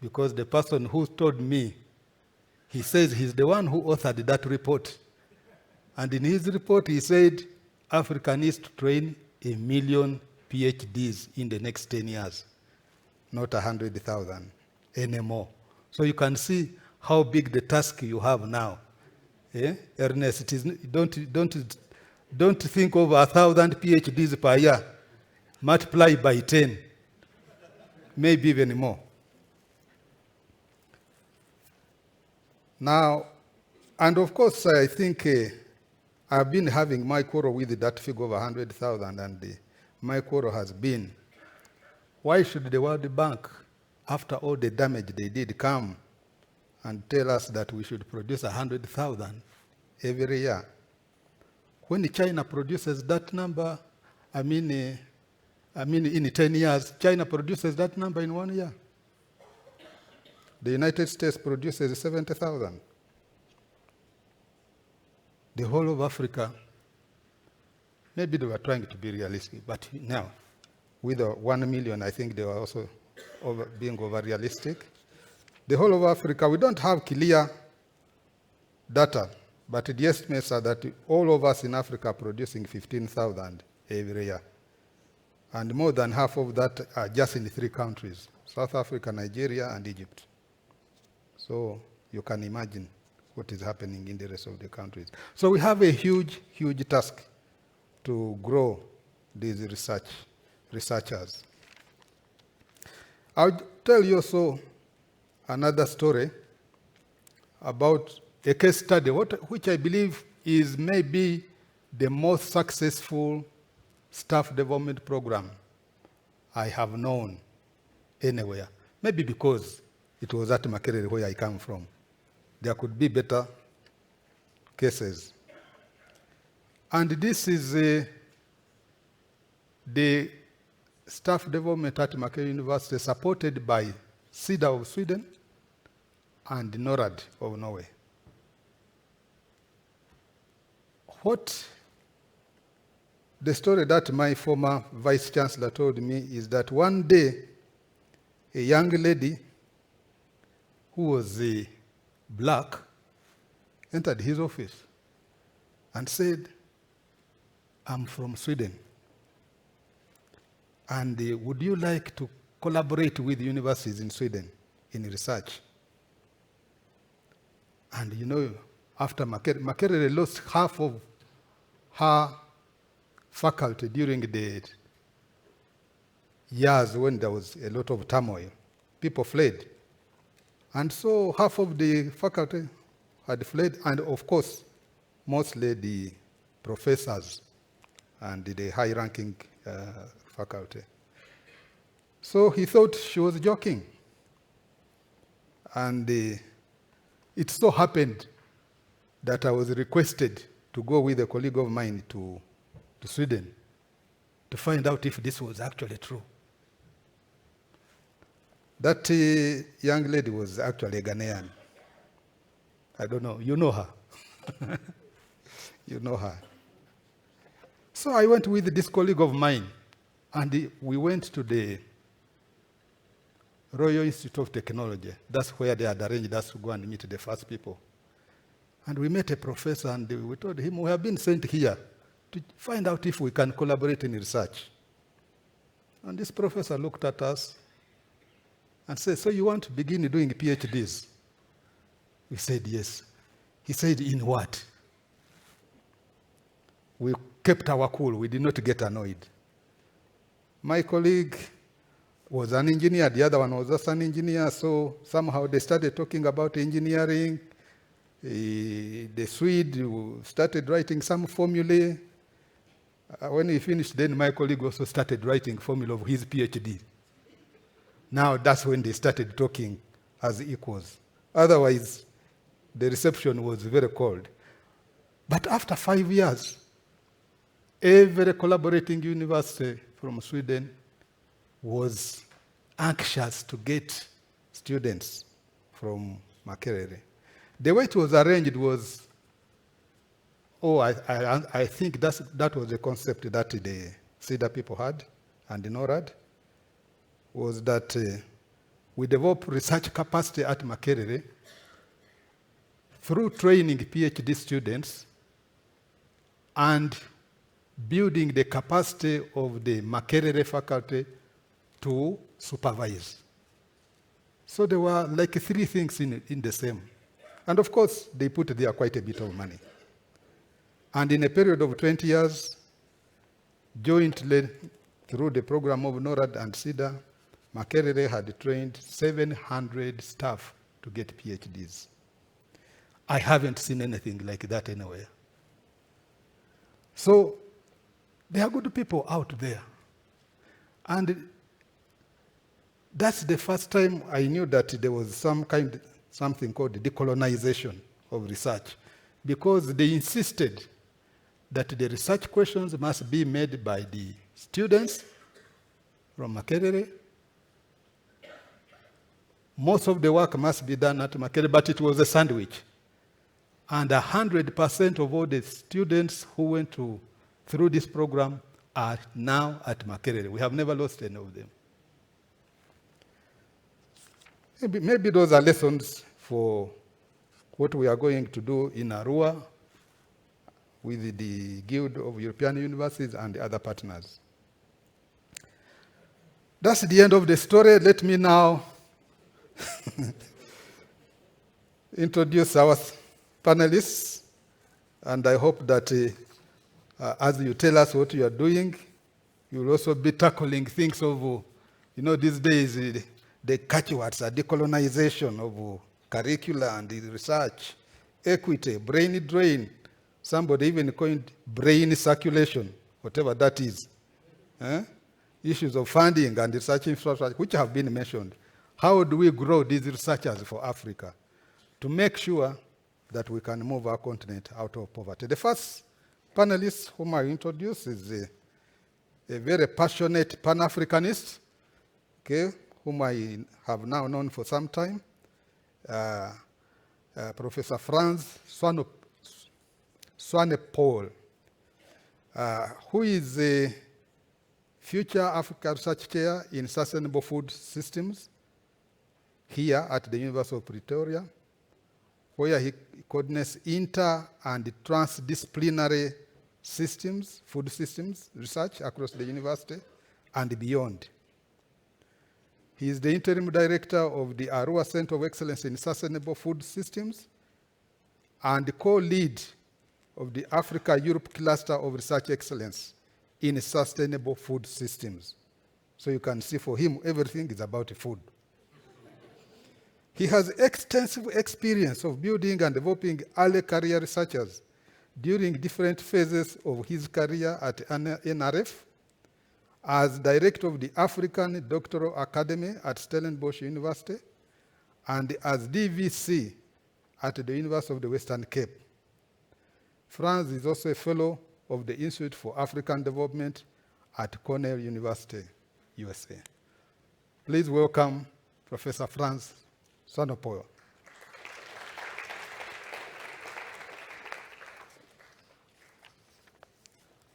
Because the person who told me, he says he's the one who authored that report. And in his report, he said Africa needs to train 1 million PhDs in the next 10 years, not 100,000 anymore. So you can see how big the task you have now. Eh? Ernest, it is, don't think of 1,000 PhDs per year. Multiply by 10, maybe even more. Now, and of course, I think I've been having my quarrel with that figure of 100,000, and my quarrel has been, why should the World Bank, after all the damage they did, come and tell us that we should produce 100,000 every year? When China produces that number, I mean in 10 years, China produces that number in 1 year. The United States produces 70,000. The whole of Africa, maybe they were trying to be realistic, but now, with the 1 million, I think they were also being over-realistic. The whole of Africa, we don't have clear data, but the estimates are that all of us in Africa are producing 15,000 every year. And more than half of that are just in 3 countries, South Africa, Nigeria, and Egypt. So you can imagine what is happening in the rest of the countries. So we have a huge, huge task to grow these researchers. I'll tell you also another story about a case study, which I believe is maybe the most successful staff development program I have known anywhere. Maybe because it was at Makerere where I come from. There could be better cases. And this is the staff development at Makerere University supported by SIDA of Sweden and NORAD of Norway. What the story that my former vice chancellor told me is that one day a young lady who was black entered his office and said, I'm from Sweden, and would you like to collaborate with universities in Sweden in research? And you know, after Makerere lost half of her faculty during the years when there was a lot of turmoil. People fled. And so half of the faculty had fled, and of course, mostly the professors and the high-ranking faculty. So he thought she was joking. And it so happened that I was requested to go with a colleague of mine to Sweden to find out if this was actually true. That young lady was actually a Ghanaian. I don't know, you know her. You know her. So I went with this colleague of mine, and we went to the Royal Institute of Technology. That's where they had arranged us to go and meet the first people. And we met a professor, and we told him, we have been sent here to find out if we can collaborate in research. And this professor looked at us and said, so you want to begin doing PhDs? We said, yes. He said, in what? We kept our cool. We did not get annoyed. My colleague was an engineer. The other one was also an engineer. So somehow they started talking about engineering. The Swede started writing some formulae. When he finished, then my colleague also started writing formula of his PhD. Now that's when they started talking as equals. Otherwise, the reception was very cold. But after 5 years, every collaborating university from Sweden was anxious to get students from Makerere. The way it was arranged was, I think that was the concept that the CEDA people had and the NORAD, was that we develop research capacity at Makerere through training PhD students and building the capacity of the Makerere faculty to supervise. So there were like 3 things in the same. And of course, they put there quite a bit of money. And in a period of 20 years, jointly through the program of NORAD and CEDA, Makerere had trained 700 staff to get PhDs. I haven't seen anything like that anywhere. So there are good people out there. And that's the first time I knew that there was something called decolonization of research, because they insisted that the research questions must be made by the students from Makerere. Most of the work must be done at Makerere, but it was a sandwich. And 100% of all the students who went through this program are now at Makerere. We have never lost any of them. Maybe those are lessons for what we are going to do in Arua with the Guild of European Universities and the other partners. That's the end of the story. Let me now introduce our panelists, and I hope that as you tell us what you are doing, you will also be tackling things of, these days, the catchwords are decolonization of curricula and research, equity, brain drain. Somebody even coined brain circulation, whatever that is. Issues of funding and research infrastructure, which have been mentioned. How do we grow these researchers for Africa to make sure that we can move our continent out of poverty? The first panelist whom I introduce is a very passionate Pan-Africanist, okay, whom I have now known for some time, Professor Franz Swanepoel, who is a future Africa Research Chair in Sustainable Food Systems here at the University of Pretoria, where he coordinates inter- and transdisciplinary systems, food systems research across the university and beyond. He is the interim director of the Arua Center of Excellence in Sustainable Food Systems and co-lead of the Africa-Europe Cluster of Research Excellence in Sustainable Food Systems. So you can see for him, everything is about food. He has extensive experience of building and developing early career researchers during different phases of his career at NRF, as director of the African Doctoral Academy at Stellenbosch University, and as DVC at the University of the Western Cape. Franz is also a fellow of the Institute for African Development at Cornell University, USA. Please welcome Professor Franz Sanopoyo.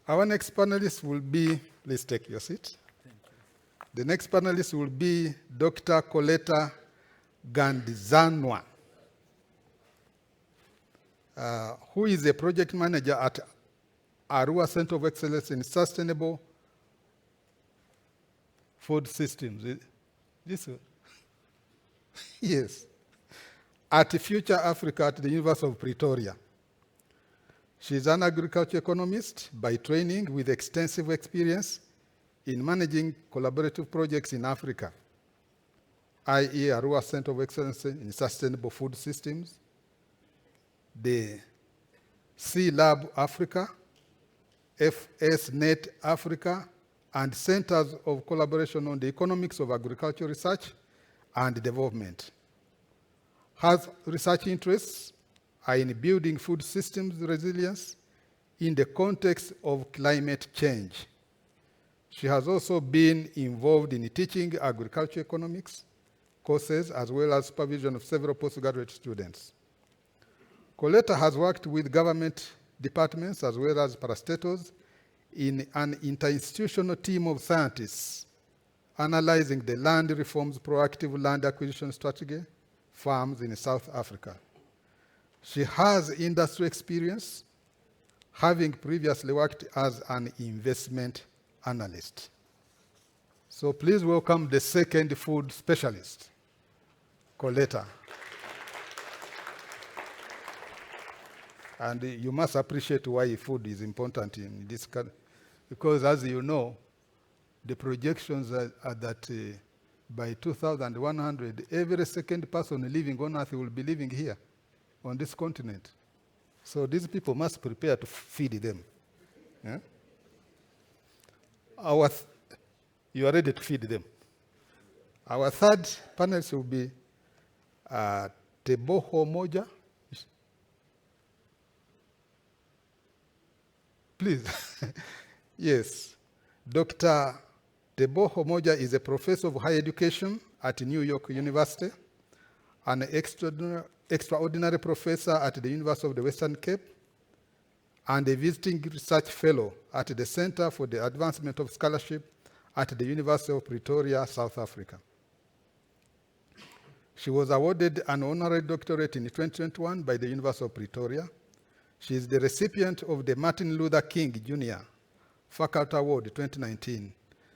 Our next panelist will be, please take your seat. Thank you. The next panelist will be Dr. Coletta Gandizanwa, who is a project manager at Arua Center of Excellence in Sustainable Food Systems. This one? Yes. At Future Africa at the University of Pretoria. She's an agriculture economist by training with extensive experience in managing collaborative projects in Africa, i.e. Arua Center of Excellence in Sustainable Food Systems, the Sea Lab Africa, FSNet Africa, and Centers of Collaboration on the Economics of Agriculture Research and Development. Her research interests are in building food systems resilience in the context of climate change. She has also been involved in teaching agriculture economics courses as well as supervision of several postgraduate students. Coletta has worked with government departments as well as parastatals in an interinstitutional team of scientists analyzing the land reforms proactive land acquisition strategy farms in South Africa. She has industry experience, having previously worked as an investment analyst. So please welcome the second food specialist, Coletta. And you must appreciate why food is important in this country, because as you know, the projections are that by 2100, every second person living on Earth will be living here on this continent. So these people must prepare to feed them. Yeah? You are ready to feed them. Our third panelist will be Teboho Moja. Please. Yes. Dr. Teboho Moja is a professor of higher education at New York University, an extraordinary professor at the University of the Western Cape, and a visiting research fellow at the Center for the Advancement of Scholarship at the University of Pretoria, South Africa. She was awarded an honorary doctorate in 2021 by the University of Pretoria. She is the recipient of the Martin Luther King Jr. Faculty Award 2019,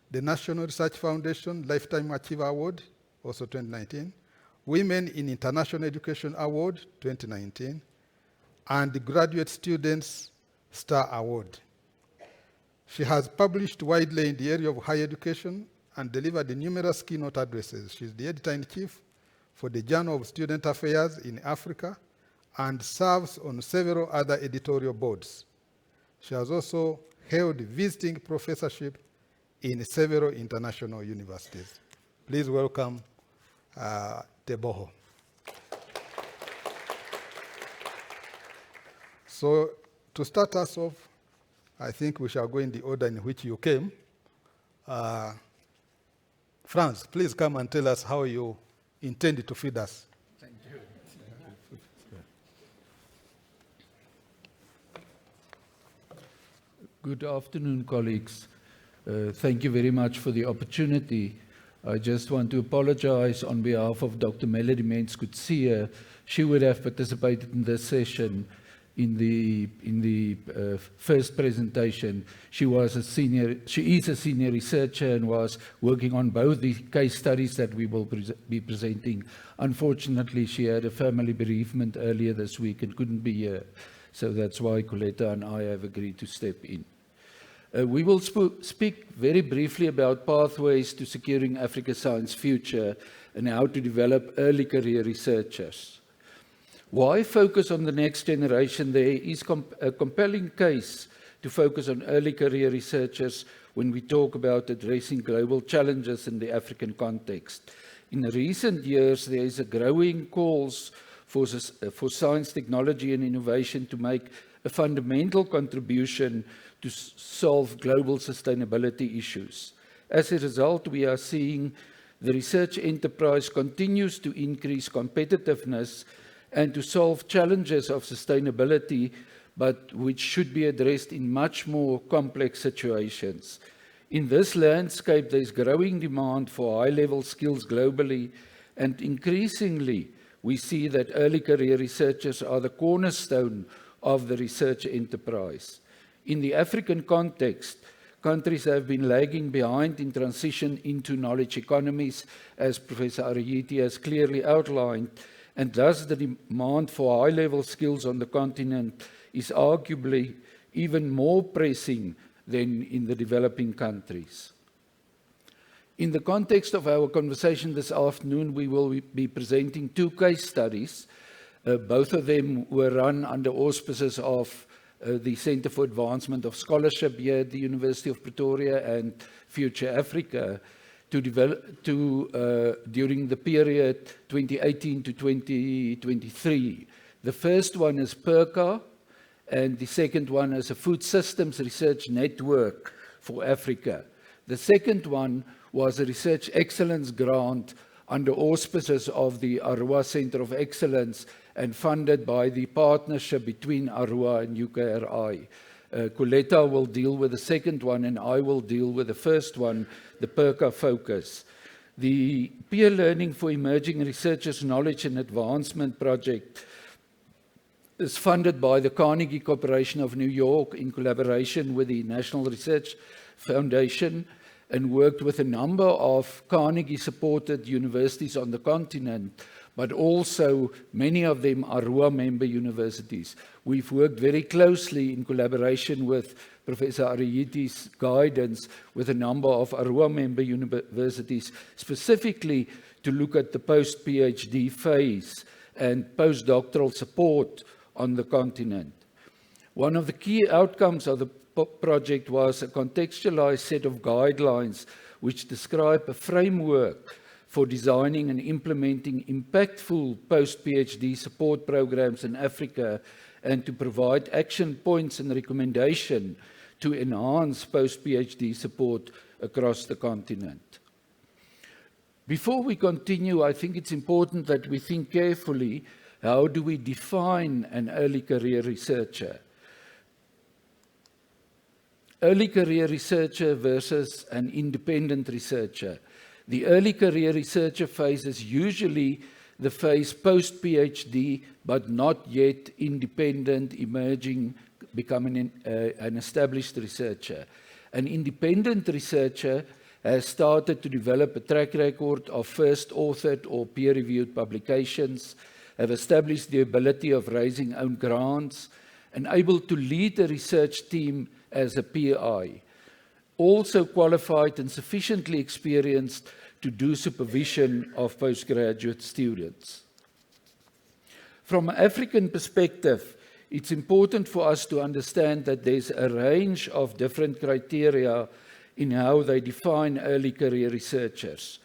the National Research Foundation Lifetime Achiever Award, also 2019, Women in International Education Award 2019, and the Graduate Students Star Award. She has published widely in the area of higher education and delivered numerous keynote addresses. She's the editor-in-chief for the Journal of Student Affairs in Africa and serves on several other editorial boards. She has also held visiting professorship in several international universities. Please welcome Teboho. So to start us off, I think we shall go in the order in which you came. Franz, please come and tell us how you intend to feed us. Thank you. Good afternoon, colleagues. Thank you very much for the opportunity. I just want to apologize on behalf of Dr. Melody Mens-Coetzee. She would have participated in this session in the first presentation. She is a senior researcher and was working on both the case studies that we will be presenting. Unfortunately, she had a family bereavement earlier this week and couldn't be here. So that's why Coletta and I have agreed to step in. We will speak very briefly about pathways to securing Africa's science future and how to develop early career researchers. Why focus on the next generation? There is a compelling case to focus on early career researchers when we talk about addressing global challenges in the African context. In recent years, there is a growing calls for science, technology and innovation to make a fundamental contribution to solve global sustainability issues. As a result, we are seeing the research enterprise continues to increase competitiveness and to solve challenges of sustainability, but which should be addressed in much more complex situations. In this landscape, there is growing demand for high-level skills globally, and increasingly, we see that early career researchers are the cornerstone of the research enterprise. In the African context, countries have been lagging behind in transition into knowledge economies, as Professor Ariyiti has clearly outlined, and thus the demand for high-level skills on the continent is arguably even more pressing than in the developing countries. In the context of our conversation this afternoon, we will be presenting 2 case studies. Both of them were run under auspices of the Centre for Advancement of Scholarship here at the University of Pretoria and Future Africa during the period 2018 to 2023. The first one is PERCA, and the second one is a Food Systems Research Network for Africa. The second one was a Research Excellence Grant under auspices of the Arua Centre of Excellence and funded by the partnership between Arua and UKRI. Coletta will deal with the second one, and I will deal with the first one, the PERCA focus. The Peer Learning for Emerging Researchers Knowledge and Advancement project is funded by the Carnegie Corporation of New York in collaboration with the National Research Foundation, and worked with a number of Carnegie-supported universities on the continent, but also many of them are Arua member universities. We've worked very closely in collaboration with Professor Ariyiti's guidance with a number of Arua member universities, specifically to look at the post-PhD phase and postdoctoral support on the continent. One of the key outcomes of the project was a contextualized set of guidelines which describe a framework for designing and implementing impactful post-PhD support programs in Africa, and to provide action points and recommendation to enhance post-PhD support across the continent. Before we continue, I think it's important that we think carefully, how do we define an early career researcher? Early career researcher versus an independent researcher. The early career researcher phase is usually the phase post-PhD, but not yet independent, emerging, becoming an established researcher. An independent researcher has started to develop a track record of first authored or peer-reviewed publications, have established the ability of raising own grants, and able to lead a research team as a PI. Also qualified and sufficiently experienced to do supervision of postgraduate students. From an African perspective, it's important for us to understand that there's a range of different criteria in how they define early career researchers.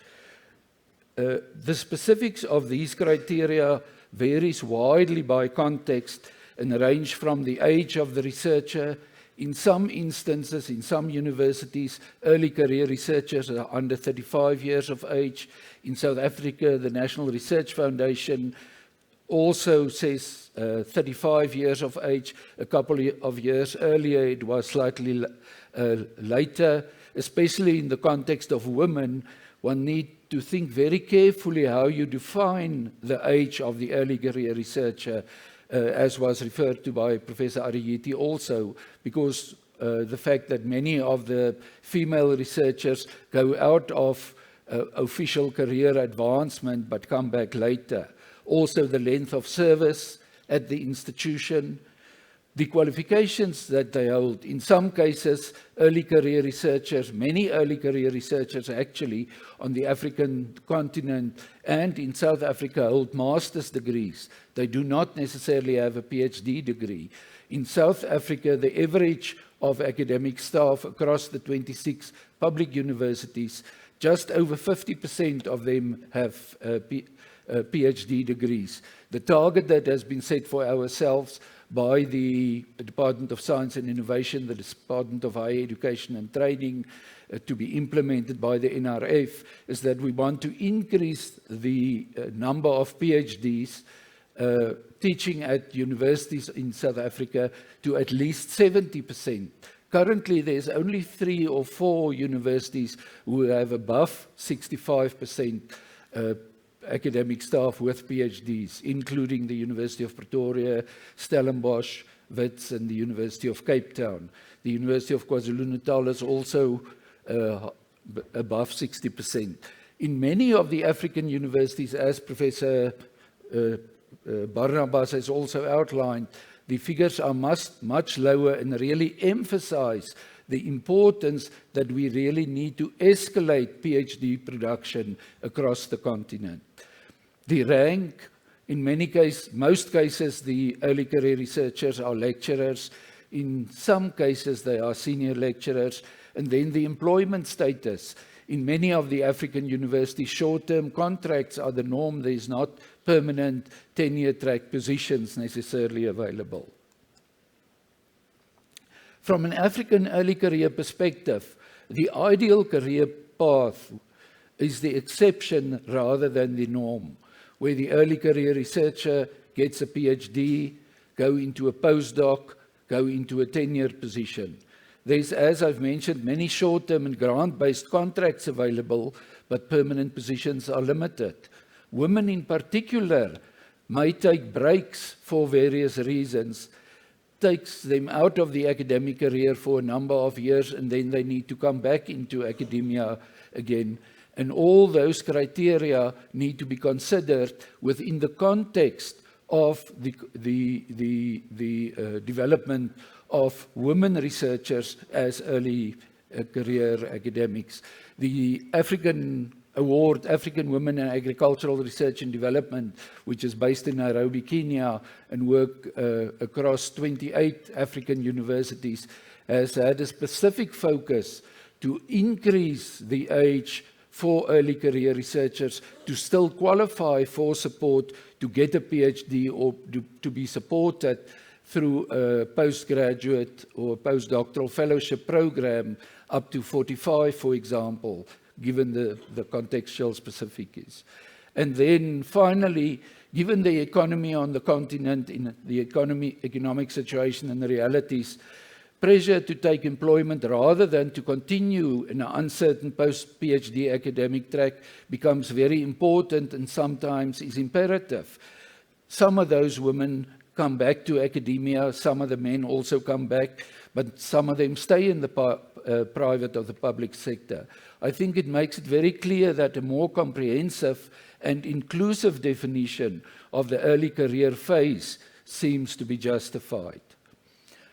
The specifics of these criteria varies widely by context and range from the age of the researcher. In some instances, in some universities, early career researchers are under 35 years of age. In South Africa, the National Research Foundation also says 35 years of age. A couple of years earlier, it was slightly later. Especially in the context of women, one needs to think very carefully how you define the age of the early career researcher, as was referred to by Professor Ariyiti also, because the fact that many of the female researchers go out of official career advancement but come back later. Also the length of service at the institution, the qualifications that they hold. In some cases, early career researchers, many early career researchers actually on the African continent and in South Africa hold master's degrees. They do not necessarily have a PhD degree. In South Africa, the average of academic staff across the 26 public universities, just over 50% of them have PhD degrees. The target that has been set for ourselves by the Department of Science and Innovation, the Department of Higher Education and Training, to be implemented by the NRF, is that we want to increase the number of PhDs teaching at universities in South Africa to at least 70%. Currently, there's only 3 or 4 universities who have above 65% academic staff with PhDs, including the University of Pretoria, Stellenbosch, Wits, and the University of Cape Town. The University of KwaZulu-Natal is also above 60%. In many of the African universities, as Professor Barnabas has also outlined, the figures are much lower and really emphasize the importance that we really need to escalate PhD production across the continent. The rank, in most cases, the early career researchers are lecturers. In some cases, they are senior lecturers. And then the employment status. In many of the African universities, short-term contracts are the norm. There's not permanent tenure-track positions necessarily available. From an African early career perspective, the ideal career path is the exception rather than the norm, where the early career researcher gets a PhD, go into a postdoc, go into a tenure position. There's, as I've mentioned, many short-term and grant-based contracts available, but permanent positions are limited. Women in particular may take breaks for various reasons, takes them out of the academic career for a number of years, and then they need to come back into academia again. And all those criteria need to be considered within the context of the development of women researchers as early career academics. The African Award, African Women in Agricultural Research and Development, which is based in Nairobi, Kenya, and work across 28 African universities, has had a specific focus to increase the age for early career researchers to still qualify for support to get a PhD or to be supported through a postgraduate or postdoctoral fellowship program up to 45, for example, given the contextual specifics. And then finally, given the economy on the continent, in the economic situation and the realities, pressure to take employment rather than to continue in an uncertain post-PhD academic track becomes very important and sometimes is imperative. Some of those women come back to academia, some of the men also come back, but some of them stay in the private or the public sector. I think it makes it very clear that a more comprehensive and inclusive definition of the early career phase seems to be justified.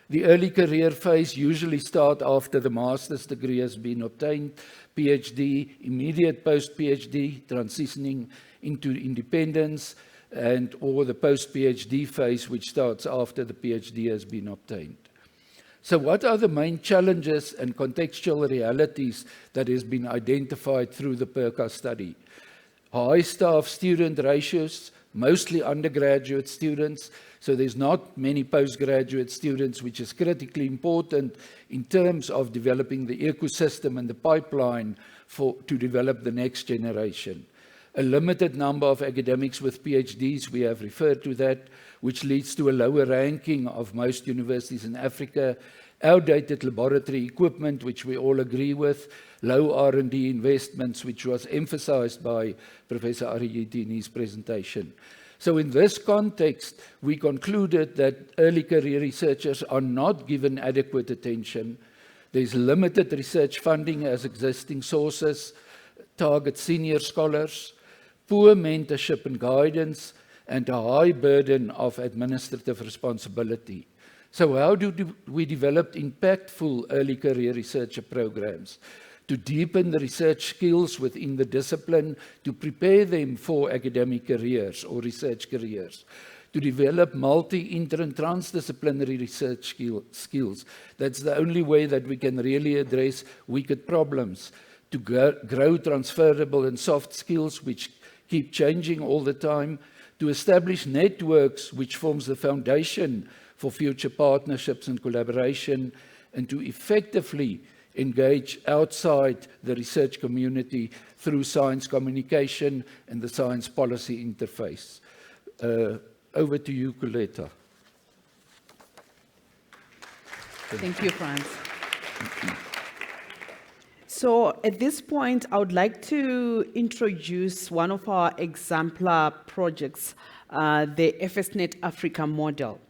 The early career phase usually starts after the master's degree has been obtained, PhD, immediate post-PhD, transitioning into independence, and or the post-PhD phase, which starts after the PhD has been obtained. So what are the main challenges and contextual realities that has been identified through the PERCA study? High staff-student ratios, mostly undergraduate students, so there's not many postgraduate students, which is critically important in terms of developing the ecosystem and the pipeline to develop the next generation. A limited number of academics with PhDs, we have referred to that, which leads to a lower ranking of most universities in Africa, outdated laboratory equipment, which we all agree with, low R&D investments, which was emphasized by Professor Ariyiti in his presentation. So in this context, we concluded that early career researchers are not given adequate attention. There's limited research funding as existing sources, target senior scholars, poor mentorship and guidance, and a high burden of administrative responsibility. So how do we develop impactful early career researcher programs? To deepen the research skills within the discipline, to prepare them for academic careers or research careers, to develop multi-inter and transdisciplinary research skills. That's the only way that we can really address wicked problems, to grow transferable and soft skills which keep changing all the time, to establish networks which forms the foundation for future partnerships and collaboration, and to effectively engage outside the research community through science communication and the science policy interface. Over to you, Coletta. Thank you, Franz. So at this point, I would like to introduce one of our exemplar projects, the FSNet Africa model.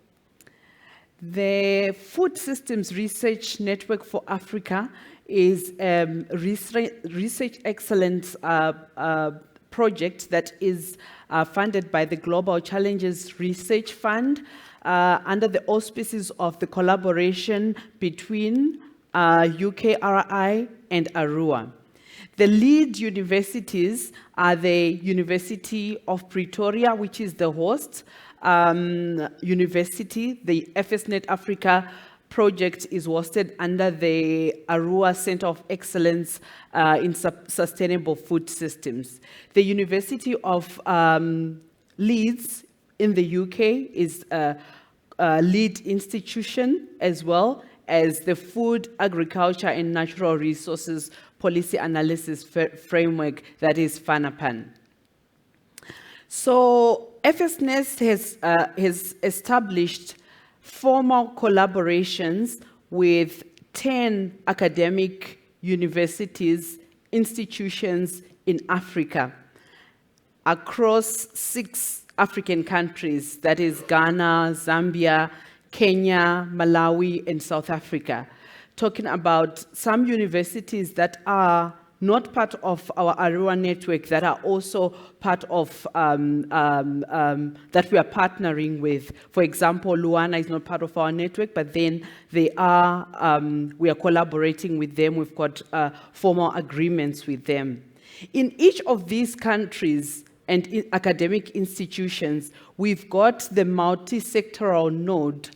The Food Systems Research Network for Africa is a research excellence project that is funded by the Global Challenges Research Fund under the auspices of the collaboration between UKRI and ARUA. The lead universities are the University of Pretoria, which is the host university. The FSNet Africa project is hosted under the ARUA Center of Excellence in Sustainable Food Systems. The University of Leeds in the UK is a lead institution, as well as the Food, Agriculture and Natural Resources Policy Analysis Framework, that is FANAPAN. So FSNet has established formal collaborations with 10 academic universities, institutions in Africa, across 6 African countries, that is Ghana, Zambia, Kenya, Malawi, and South Africa. Talking about some universities that are not part of our ARUA network, that are also part of, that we are partnering with. For example, Luana is not part of our network, but then they are, we are collaborating with them. We've got formal agreements with them. In each of these countries and in academic institutions, we've got the multi-sectoral node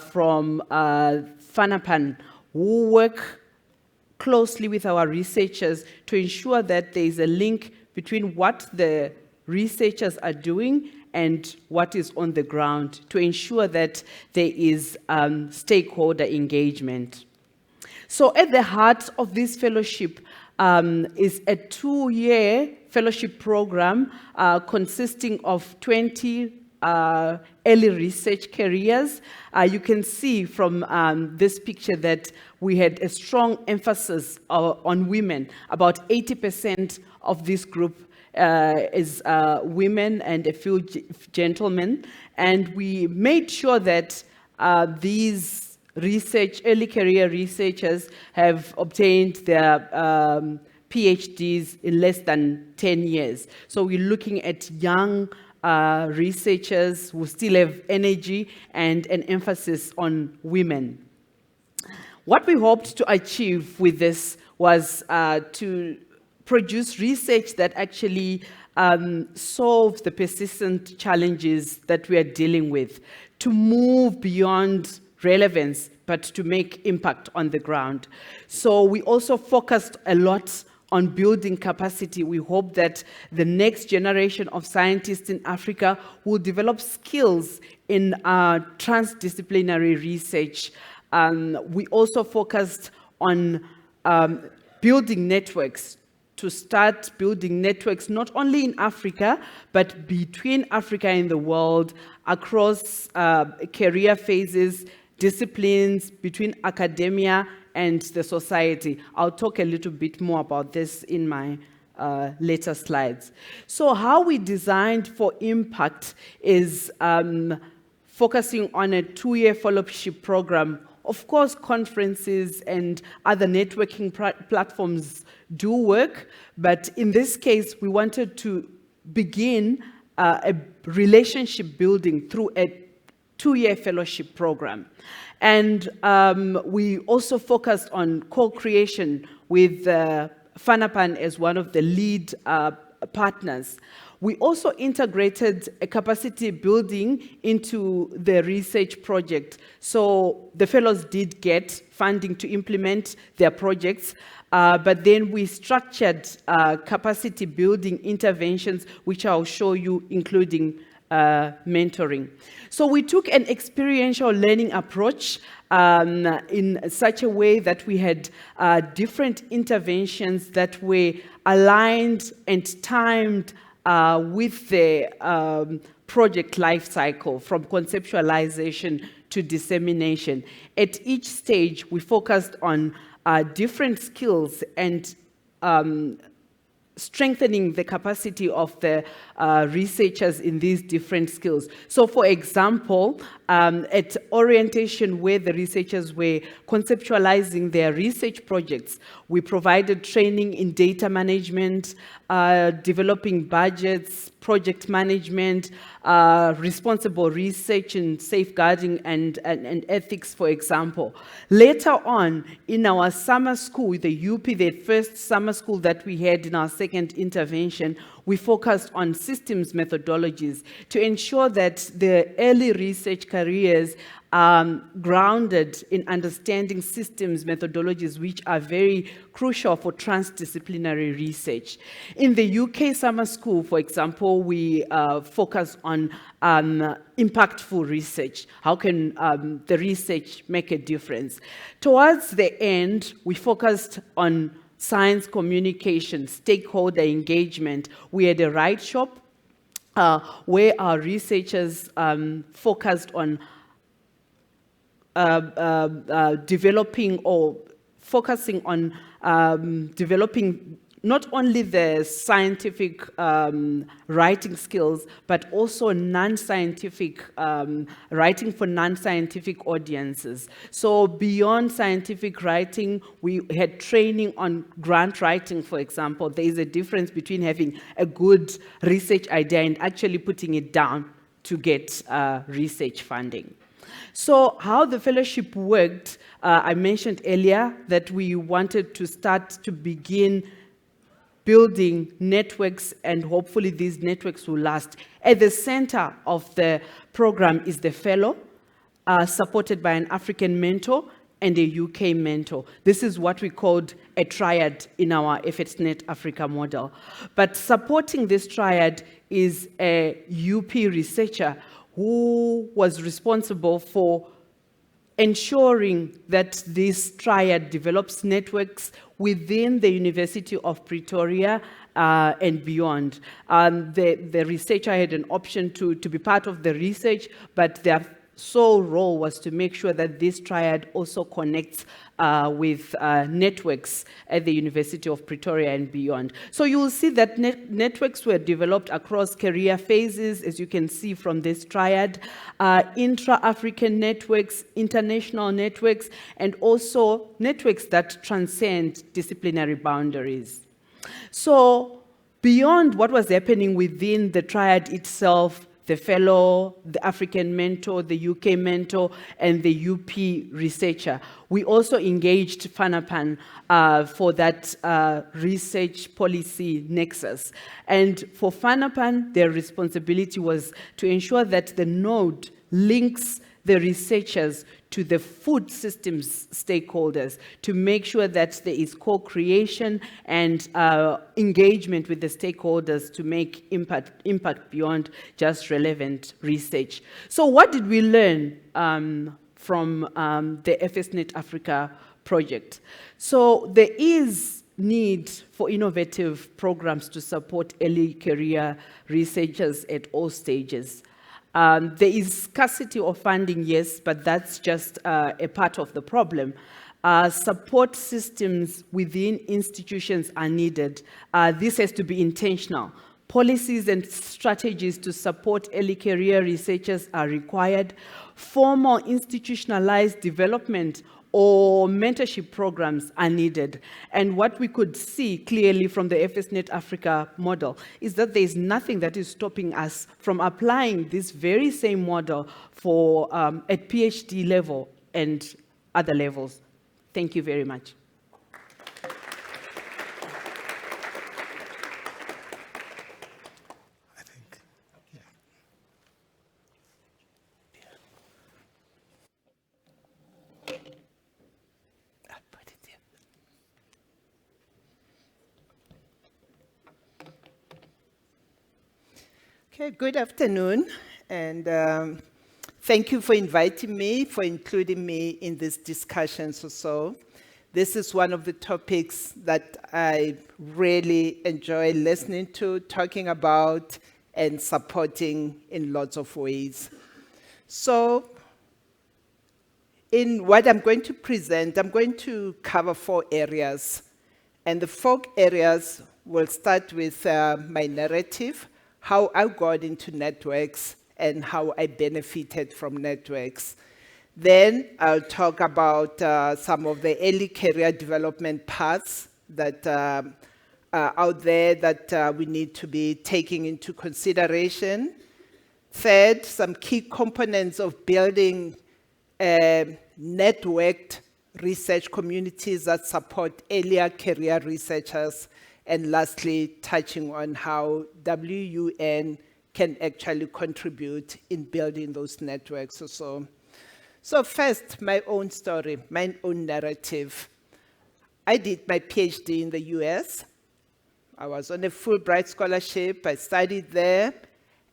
from FANAPAN, who work closely with our researchers to ensure that there is a link between what the researchers are doing and what is on the ground, to ensure that there is stakeholder engagement. So at the heart of this fellowship is a 2-year fellowship program consisting of 20 early research careers. You can see from this picture that we had a strong emphasis on women. About 80% of this group is women and a few gentlemen. And we made sure that these early career researchers have obtained their PhDs in less than 10 years. So we're looking at young researchers who still have energy and an emphasis on women. What we hoped to achieve with this was to produce research that actually solves the persistent challenges that we are dealing with, to move beyond relevance, but to make impact on the ground. So we also focused a lot on building capacity. We hope that the next generation of scientists in Africa will develop skills in transdisciplinary research. We also focused on building networks, to start building networks not only in Africa, but between Africa and the world, across career phases, disciplines, between academia and the society. I'll talk a little bit more about this in my later slides. So how we designed for impact is focusing on a 2-year fellowship program. Of course, conferences and other networking platforms do work, but in this case, we wanted to begin a relationship building through a 2-year fellowship program. And we also focused on co-creation with FANAPAN as one of the lead partners. We also integrated a capacity building into the research project. So the fellows did get funding to implement their projects, but then we structured capacity building interventions, which I'll show you, including mentoring. So we took an experiential learning approach in such a way that we had different interventions that were aligned and timed with the project life cycle, from conceptualization to dissemination. At each stage, we focused on different skills and strengthening the capacity of the researchers in these different skills. So for example, at orientation where the researchers were conceptualizing their research projects, we provided training in data management, developing budgets, project management, responsible research and safeguarding and ethics, for example. Later on, in our summer school, the UP, the first summer school that we had in our second intervention, we focused on systems methodologies to ensure that the early research careers grounded in understanding systems methodologies, which are very crucial for transdisciplinary research. In the UK summer school, for example, we focus on impactful research. How can the research make a difference? Towards the end, we focused on science communication, stakeholder engagement. We had a write shop where our researchers focused on developing or focusing on developing not only the scientific writing skills, but also non-scientific writing for non-scientific audiences. So beyond scientific writing, we had training on grant writing, for example. There is a difference between having a good research idea and actually putting it down to get research funding. So how the fellowship worked, I mentioned earlier that we wanted to start to begin building networks, and hopefully these networks will last. At the center of the program is the fellow, supported by an African mentor and a UK mentor. This is what we called a triad in our FSNet Africa model. But supporting this triad is a UP researcher who was responsible for ensuring that this triad develops networks within the University of Pretoria and beyond. The researcher had an option to be part of the research, but their sole role was to make sure that this triad also connects with networks at the University of Pretoria and beyond. So you will see that networks were developed across career phases, as you can see from this triad, intra-African networks, international networks, and also networks that transcend disciplinary boundaries. So beyond what was happening within the triad itself, the fellow, the African mentor, the UK mentor, and the UP researcher, we also engaged FANAPAN for that research policy nexus. And for FANAPAN, their responsibility was to ensure that the node links the researchers to the food systems stakeholders to make sure that there is co-creation and engagement with the stakeholders to make impact beyond just relevant research. So what did we learn from the FSNet Africa project? So there is need for innovative programs to support early career researchers at all stages. There is scarcity of funding, yes, but that's just a part of the problem. Support systems within institutions are needed. This has to be intentional. Policies and strategies to support early career researchers are required. Formal institutionalized development or mentorship programs are needed. And what we could see clearly from the FSNet Africa model is that there is nothing that is stopping us from applying this very same model for at PhD level and other levels. Thank you very much. Okay, good afternoon, and thank you for inviting me, for including me in this discussion. So, this is one of the topics that I really enjoy listening to, talking about, and supporting in lots of ways. So, in what I'm going to present, I'm going to cover 4 areas. And the 4 areas will start with my narrative, how I got into networks, and how I benefited from networks. Then I'll talk about some of the early career development paths that are out there that we need to be taking into consideration. Third, some key components of building networked research communities that support earlier career researchers. And lastly, touching on how WUN can actually contribute in building those networks also. So first, my own story, my own narrative. I did my PhD in the US. I was on a Fulbright scholarship. I studied there.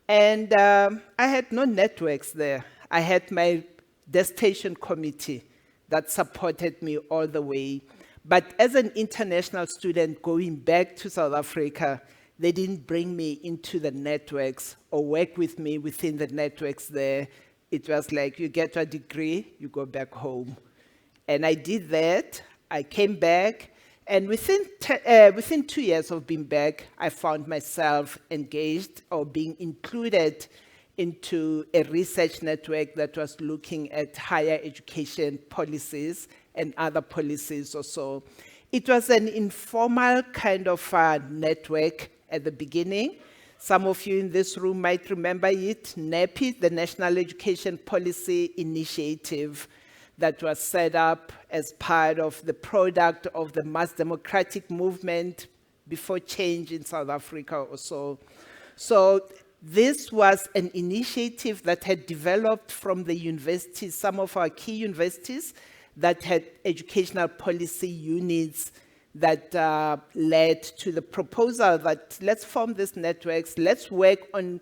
And I had no networks there. I had my dissertation committee that supported me all the way. But as an international student going back to South Africa, they didn't bring me into the networks or work with me within the networks there. It was like, you get a degree, you go back home. And I did that. I came back. And within 2 years of being back, I found myself engaged or being included into a research network that was looking at higher education policies and other policies also. It was an informal kind of network at the beginning. Some of you in this room might remember it, NEPI, the National Education Policy Initiative, that was set up as part of the product of the mass democratic movement before change in South Africa also. So this was an initiative that had developed from the universities, some of our key universities, that had educational policy units that led to the proposal that let's form these networks, let's work on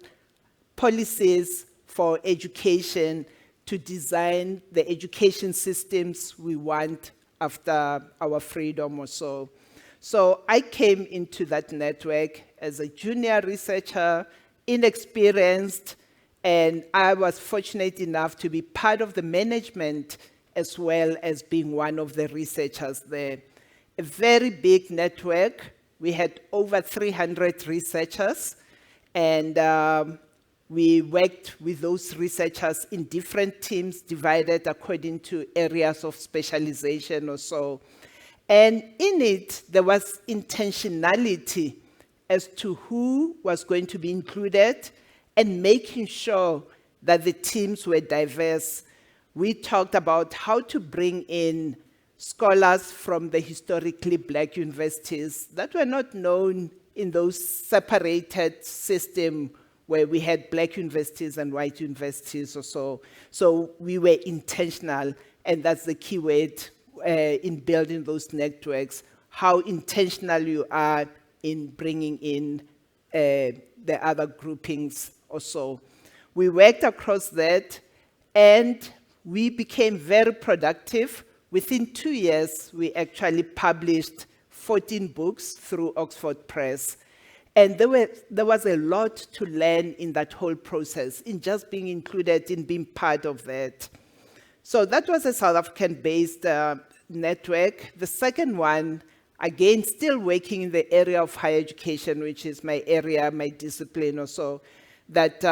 policies for education to design the education systems we want after our freedom or so. So I came into that network as a junior researcher, inexperienced, and I was fortunate enough to be part of the management as well as being one of the researchers there. A very big network. We had over 300 researchers, and we worked with those researchers in different teams divided according to areas of specialization or so. And in it, there was intentionality as to who was going to be included and making sure that the teams were diverse. We talked about how to bring in scholars from the historically Black universities that were not known in those separated systems where we had Black universities and white universities or so. So we were intentional, and that's the key word in building those networks, how intentional you are in bringing in the other groupings or so. We worked across that, and we became very productive. Within 2 years, we actually published 14 books through Oxford Press. And there was a lot to learn in that whole process, in just being included, in being part of that. So that was a South African-based network. The second one, again, still working in the area of higher education, which is my area, my discipline also, that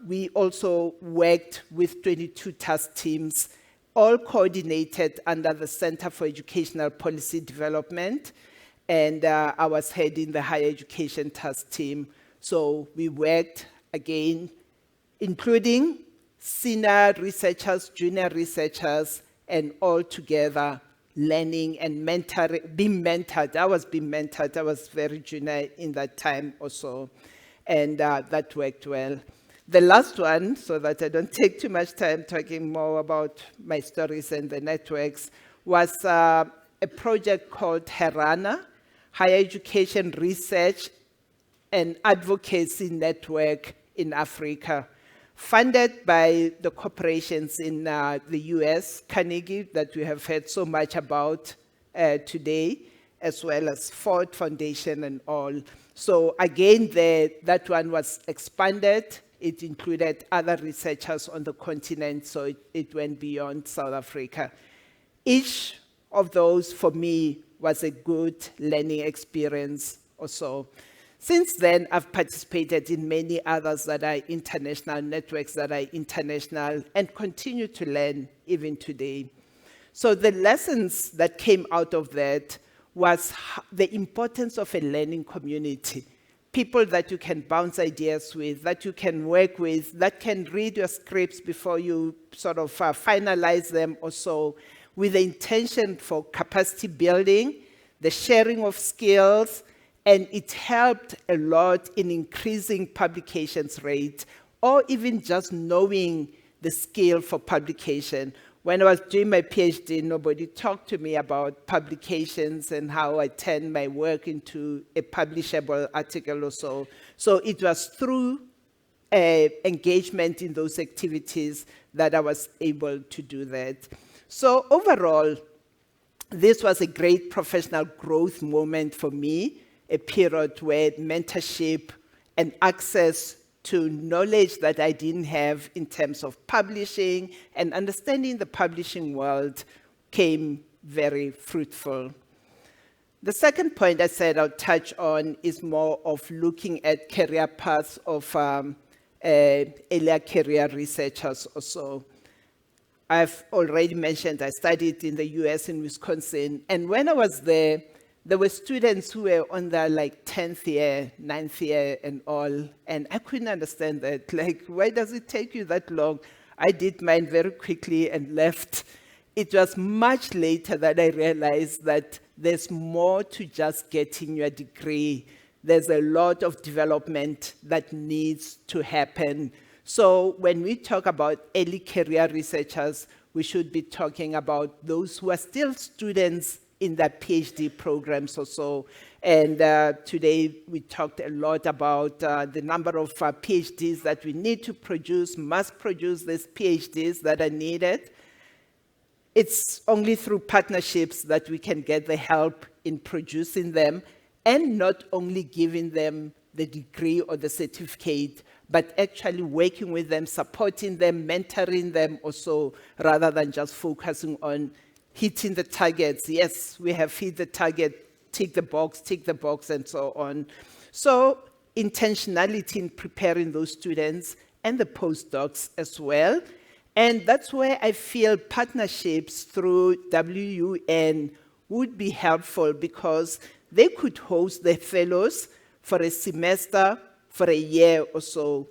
we also worked with 22 task teams, all coordinated under the Center for Educational Policy Development. And I was heading the higher education task team. So we worked, again, including senior researchers, junior researchers, and all together learning and mentoring, being mentored. I was being mentored. I was very junior in that time also. And that worked well. The last one, so that I don't take too much time talking more about my stories and the networks, was a project called HERANA, Higher Education Research and Advocacy Network in Africa, funded by the corporations in the US, Carnegie, that we have heard so much about today, as well as Ford Foundation and all. So again, that one was expanded. It included other researchers on the continent, so it went beyond South Africa. Each of those, for me, was a good learning experience or so. Since then, I've participated in many others that are international, networks that are international, and continue to learn even today. So the lessons that came out of that was the importance of a learning community. People that you can bounce ideas with, that you can work with, that can read your scripts before you sort of finalize them or so, with the intention for capacity building, the sharing of skills, and it helped a lot in increasing publications rate, or even just knowing the skill for publication. When I was doing my PhD, nobody talked to me about publications and how I turn my work into a publishable article or so. So it was through engagement in those activities that I was able to do that. So overall, this was a great professional growth moment for me, a period where mentorship and access to knowledge that I didn't have in terms of publishing and understanding the publishing world came very fruitful. The second point I said I'll touch on is more of looking at career paths of earlier career researchers or so. I've already mentioned I studied in the US in Wisconsin, and when I was there were students who were on their 10th year, 9th year and all, and I couldn't understand that. Why does it take you that long? I did mine very quickly and left. It was much later that I realized that there's more to just getting your degree. There's a lot of development that needs to happen. So when we talk about early career researchers, we should be talking about those who are still students in their PhD programs or so. And today we talked a lot about the number of PhDs that we need to produce, must produce these PhDs that are needed. It's only through partnerships that we can get the help in producing them, and not only giving them the degree or the certificate, but actually working with them, supporting them, mentoring them also, rather than just focusing on hitting the targets. Yes, we have hit the target, tick the box, and so on. So intentionality in preparing those students and the postdocs as well. And that's where I feel partnerships through WUN would be helpful, because they could host the fellows for a semester, for a year or so.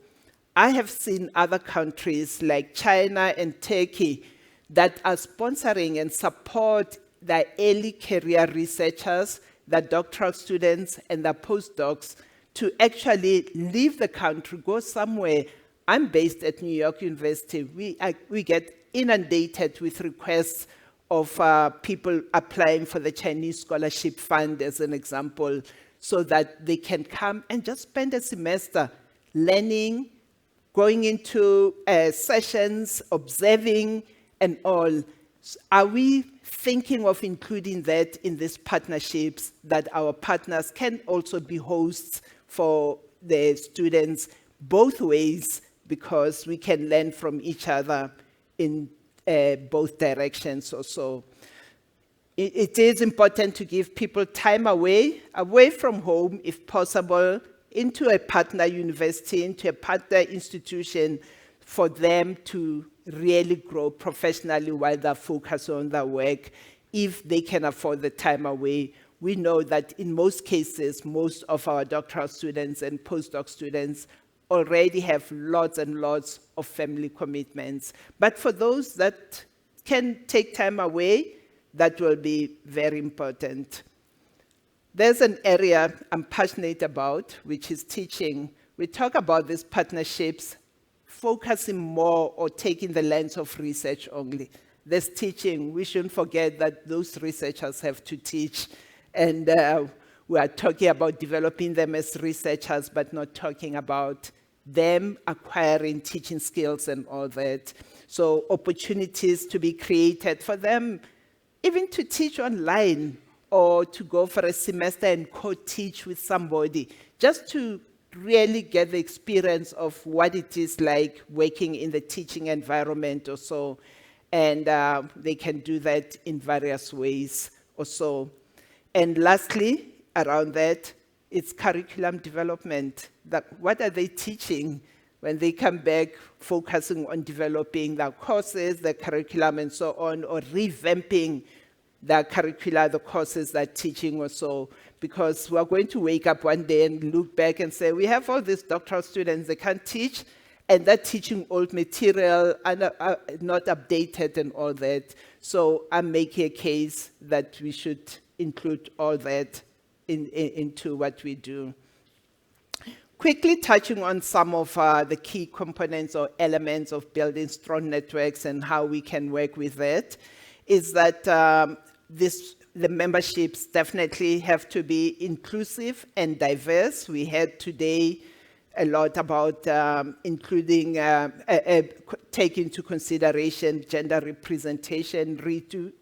I have seen other countries like China and Turkey that are sponsoring and support the early career researchers, the doctoral students, and the postdocs to actually leave the country, go somewhere. I'm based at New York University. We get inundated with requests of people applying for the Chinese Scholarship Fund, as an example, so that they can come and just spend a semester learning, going into sessions, observing, and all. Are we thinking of including that in these partnerships, that our partners can also be hosts for the students both ways, because we can learn from each other in both directions also. It is important to give people time away from home if possible, into a partner university, into a partner institution, for them to really grow professionally while they focus on their work, if they can afford the time away. We know that in most cases, most of our doctoral students and postdoc students already have lots and lots of family commitments. But for those that can take time away, that will be very important. There's an area I'm passionate about, which is teaching. We talk about these partnerships, focusing more or taking the lens of research only. There's teaching. We shouldn't forget that those researchers have to teach. And we are talking about developing them as researchers, but not talking about them acquiring teaching skills and all that. So opportunities to be created for them, even to teach online or to go for a semester and co-teach with somebody, just to really get the experience of what it is like working in the teaching environment or so. And they can do that in various ways or so. And lastly, around that, it's curriculum development. What are they teaching when they come back, focusing on developing their courses, the curriculum and so on, or revamping the curricula, the courses they're teaching or so, because we're going to wake up one day and look back and say, we have all these doctoral students, they can't teach, and they're teaching old material, not updated and all that. So I'm making a case that we should include all that into what we do. Quickly touching on some of the key components or elements of building strong networks and how we can work with that, is that the memberships definitely have to be inclusive and diverse. We heard today a lot about including, taking into consideration gender representation. Ritu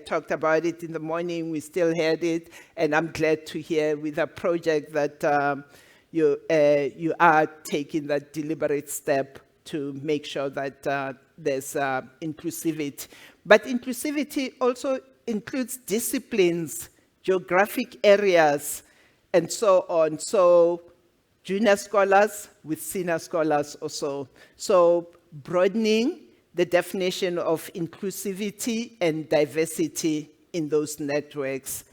talked about it in the morning, we still heard it, and I'm glad to hear with a project that you are taking that deliberate step to make sure that there's inclusivity. But inclusivity also includes disciplines, geographic areas, and so on. So junior scholars with senior scholars also. So broadening the definition of inclusivity and diversity in those networks.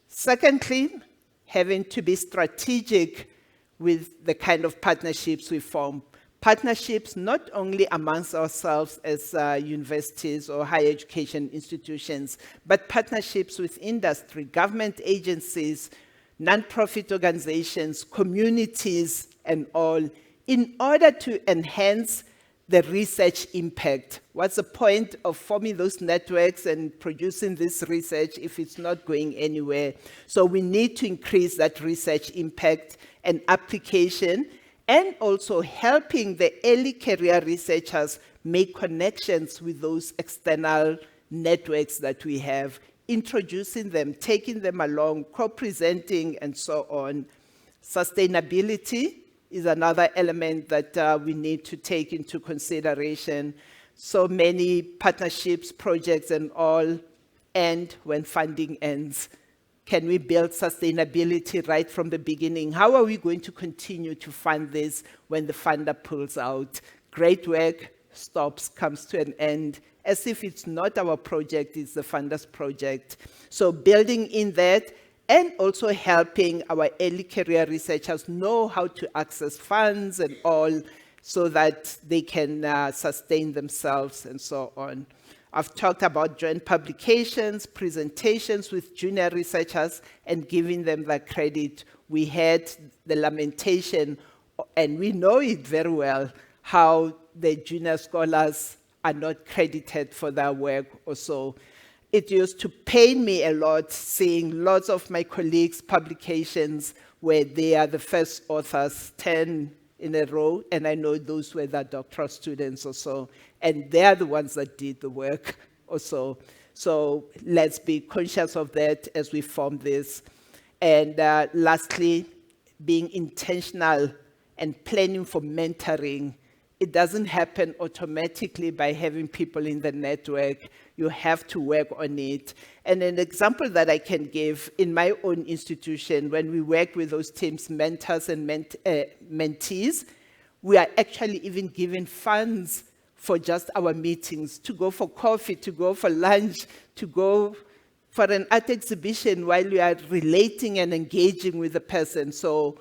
Secondly, having to be strategic with the kind of partnerships we form. Partnerships not only amongst ourselves as universities or higher education institutions, but partnerships with industry, government agencies, non-profit organizations, communities, and all, in order to enhance the research impact. What's the point of forming those networks and producing this research if it's not going anywhere? So we need to increase that research impact and application, and also helping the early career researchers make connections with those external networks that we have, introducing them, taking them along, co-presenting, and so on. Sustainability is another element that we need to take into consideration. So many partnerships, projects, and all end when funding ends. Can we build sustainability right from the beginning? How are we going to continue to fund this when the funder pulls out? Great work stops, comes to an end, as if it's not our project, it's the funder's project. So building in that, and also helping our early career researchers know how to access funds and all, so that they can sustain themselves and so on. I've talked about joint publications, presentations with junior researchers, and giving them the credit. We had the lamentation, and we know it very well, how the junior scholars are not credited for their work or so. It used to pain me a lot seeing lots of my colleagues' publications where they are the first authors, 10 in a row, and I know those were their doctoral students or so, and they're the ones that did the work or so. So let's be conscious of that as we form this. And lastly, being intentional and planning for mentoring. It doesn't happen automatically by having people in the network. You have to work on it. And an example that I can give, in my own institution, when we work with those teams, mentors and mentees, we are actually even given funds for just our meetings, to go for coffee, to go for lunch, to go for an art exhibition while we are relating and engaging with the person. So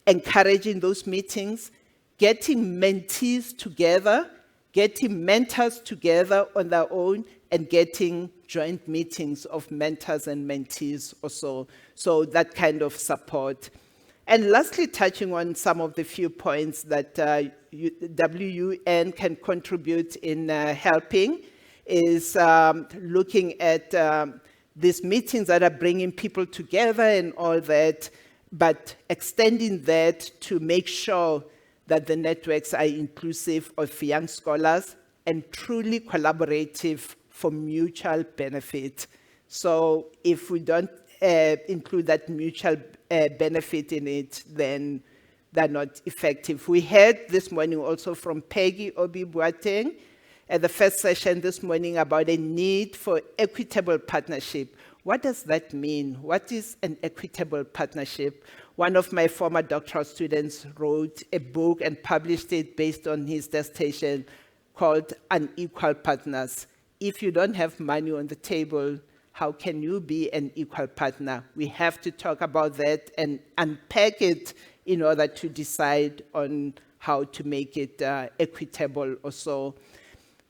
encouraging those meetings, getting mentees together, getting mentors together on their own, and getting joint meetings of mentors and mentees also. So that kind of support. And lastly, touching on some of the few points that WUN can contribute in helping is looking at these meetings that are bringing people together and all that, but extending that to make sure that the networks are inclusive of young scholars and truly collaborative for mutual benefit. So if we don't include that mutual benefit in it, then they're not effective. We heard this morning also from Peggy Obi-Boateng at the first session this morning about a need for equitable partnership. What does that mean? What is an equitable partnership? One of my former doctoral students wrote a book and published it based on his dissertation called Unequal Partners. If you don't have money on the table, how can you be an equal partner? We have to talk about that and unpack it in order to decide on how to make it equitable or so.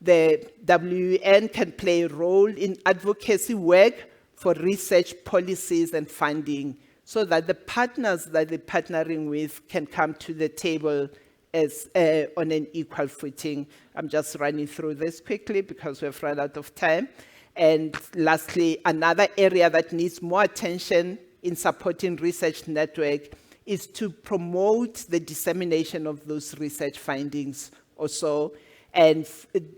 The WUN can play a role in advocacy work for research policies and funding so that the partners that they're partnering with can come to the table as on an equal footing. I'm just running through this quickly because we've run out of time. And lastly, another area that needs more attention in supporting research network is to promote the dissemination of those research findings also, and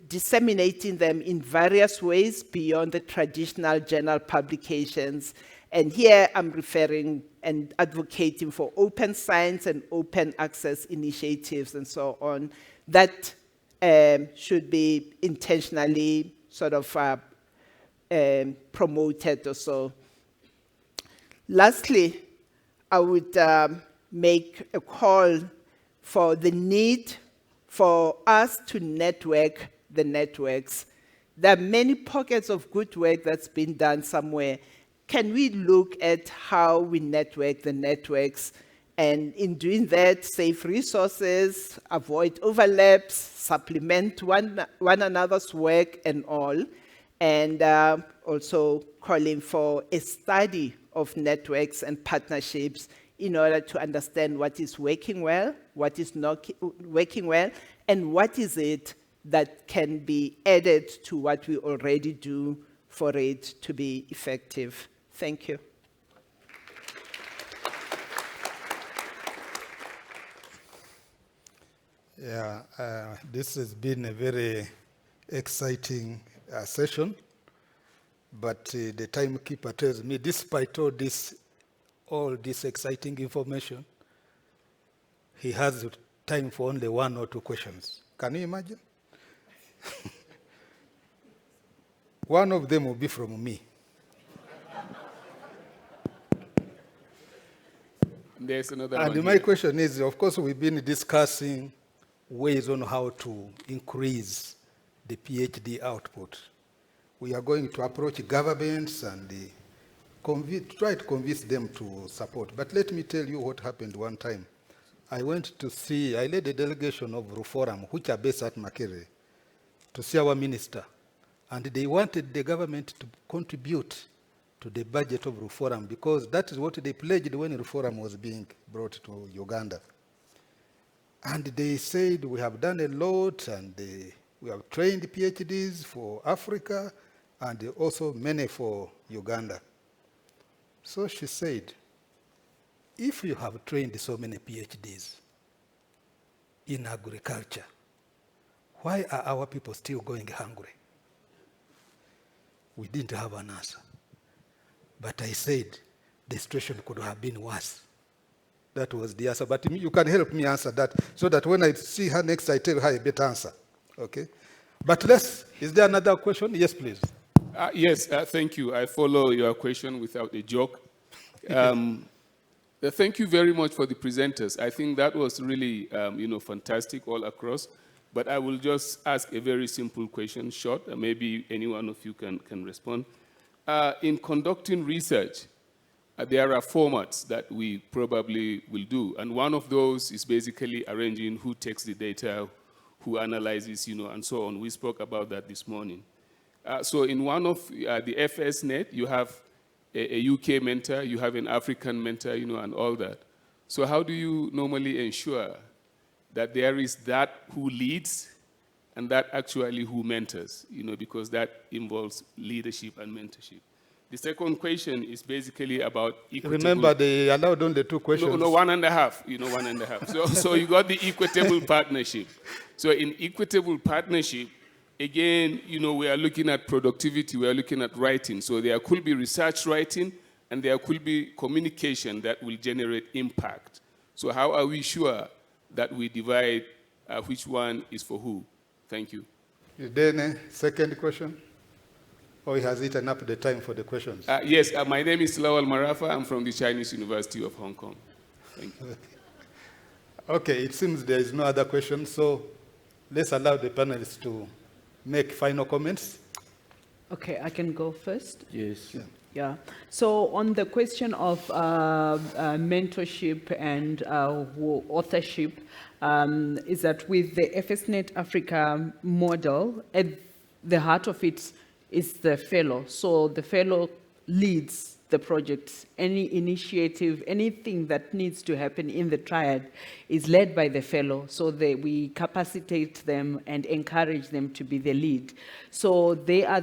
disseminating them in various ways beyond the traditional journal publications. And here I'm referring and advocating for open science and open access initiatives and so on that should be intentionally sort of promoted also. Lastly, I would make a call for the need for us to network the networks. There are many pockets of good work that's been done somewhere. Can we look at how we network the networks, and in doing that, save resources, avoid overlaps, supplement one another's work and all, and also calling for a study of networks and partnerships in order to understand what is working well, what is not working well, and what is it that can be added to what we already do for it to be effective. Thank you. Yeah, this has been a very exciting session, but the timekeeper tells me, despite all this exciting information, he has time for only 1 or 2 questions. Can you imagine? One of them will be from me. There's another And one my here. question is, of course, we've been discussing ways on how to increase the PhD output. We are going to approach governments and try to convince them to support. But let me tell you what happened one time. I led a delegation of Ruforum, which are based at Makerere, to see our minister. And they wanted the government to contribute to the budget of Ruforum because that is what they pledged when Ruforum was being brought to Uganda. And they said, we have done a lot, and we have trained PhDs for Africa, and also many for Uganda. So she said, if you have trained so many PhDs in agriculture, why are our people still going hungry? We didn't have an answer. But I said, the situation could have been worse. That was the answer. But you can help me answer that, so that when I see her next, I tell her a better answer. Okay? But is there another question? Yes, please. Yes, thank you. I follow your question without a joke. Thank you very much for the presenters. I think that was really, fantastic all across. But I will just ask a very simple question, short, and maybe any one of you can respond. In conducting research, there are formats that we probably will do. And one of those is basically arranging who takes the data, who analyzes, and so on. We spoke about that this morning. So in one of the FSNet, you have a UK mentor, you have an African mentor, and all that. So how do you normally ensure that there is that who leads and that actually who mentors, because that involves leadership and mentorship. The second question is basically about equitable. Remember, they allowed only 2 questions. No, 1.5, 1.5. So you got the equitable partnership. So in equitable partnership, again, we are looking at productivity, we are looking at writing. So there could be research writing, and there could be communication that will generate impact. So how are we sure that we divide which one is for who? Thank you. Is there any second question? Or he has eaten up the time for the questions? Yes, my name is Lawal Marafa. I'm from the Chinese University of Hong Kong. Thank you. Okay, it seems there is no other question, so let's allow the panelists to make final comments. Okay, I can go first. Yes. Yeah. So on the question of mentorship and authorship, is that with the FSNet Africa model, at the heart of it is the fellow. So the fellow leads the project. Any initiative, anything that needs to happen in the triad is led by the fellow. So we capacitate them and encourage them to be the lead. So they are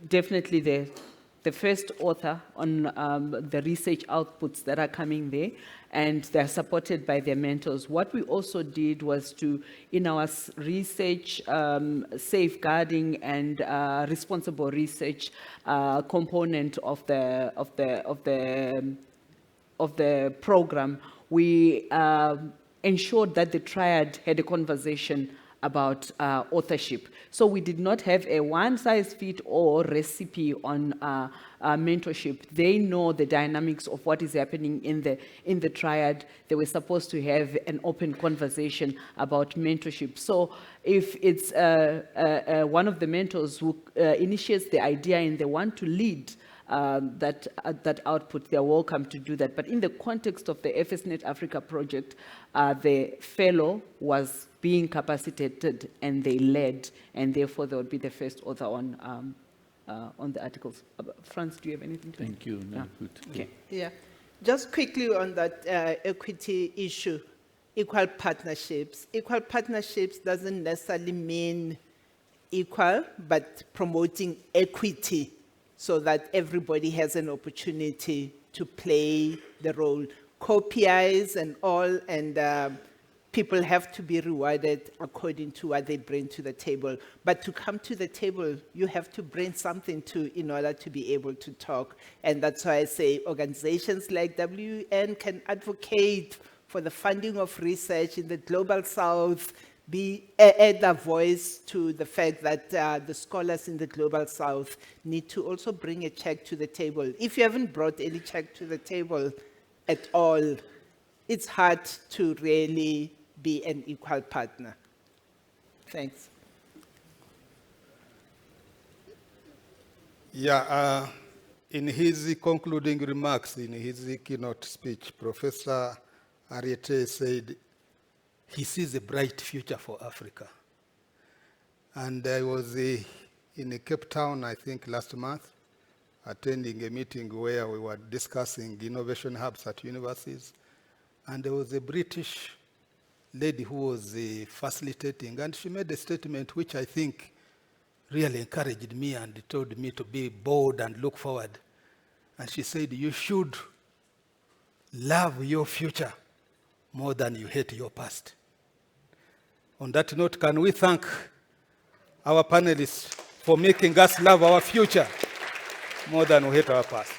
definitely the first author on the research outputs that are coming there, and they're supported by their mentors. What we also did was to, in our research safeguarding and responsible research component of the program, we ensured that the triad had a conversation about authorship. So we did not have a one-size-fits-all recipe on mentorship. They know the dynamics of what is happening in the triad. They were supposed to have an open conversation about mentorship. So if it's one of the mentors who initiates the idea and they want to lead that output, they're welcome to do that. But in the context of the FSNet Africa project, the fellow was being capacitated and they led, and therefore they would be the first author on the articles. Franz, do you have anything to add? Thank you. No, good. Okay. Yeah, just quickly on that equity issue, equal partnerships. Equal partnerships doesn't necessarily mean equal, but promoting equity so that everybody has an opportunity to play the role. Co-PIs and all, and people have to be rewarded according to what they bring to the table. But to come to the table, you have to bring something in order to be able to talk. And that's why I say organizations like WUN can advocate for the funding of research in the Global South, add a voice to the fact that the scholars in the Global South need to also bring a check to the table. If you haven't brought any check to the table at all, it's hard to really be an equal partner. Thanks. Yeah, in his concluding remarks, in his keynote speech, Professor Ariete said he sees a bright future for Africa. And I was in Cape Town, I think, last month, attending a meeting where we were discussing innovation hubs at universities. And there was a British lady who was facilitating, and she made a statement which I think really encouraged me and told me to be bold and look forward. And she said, you should love your future more than you hate your past. On that note, can we thank our panelists for making us love our future more than we hate our past?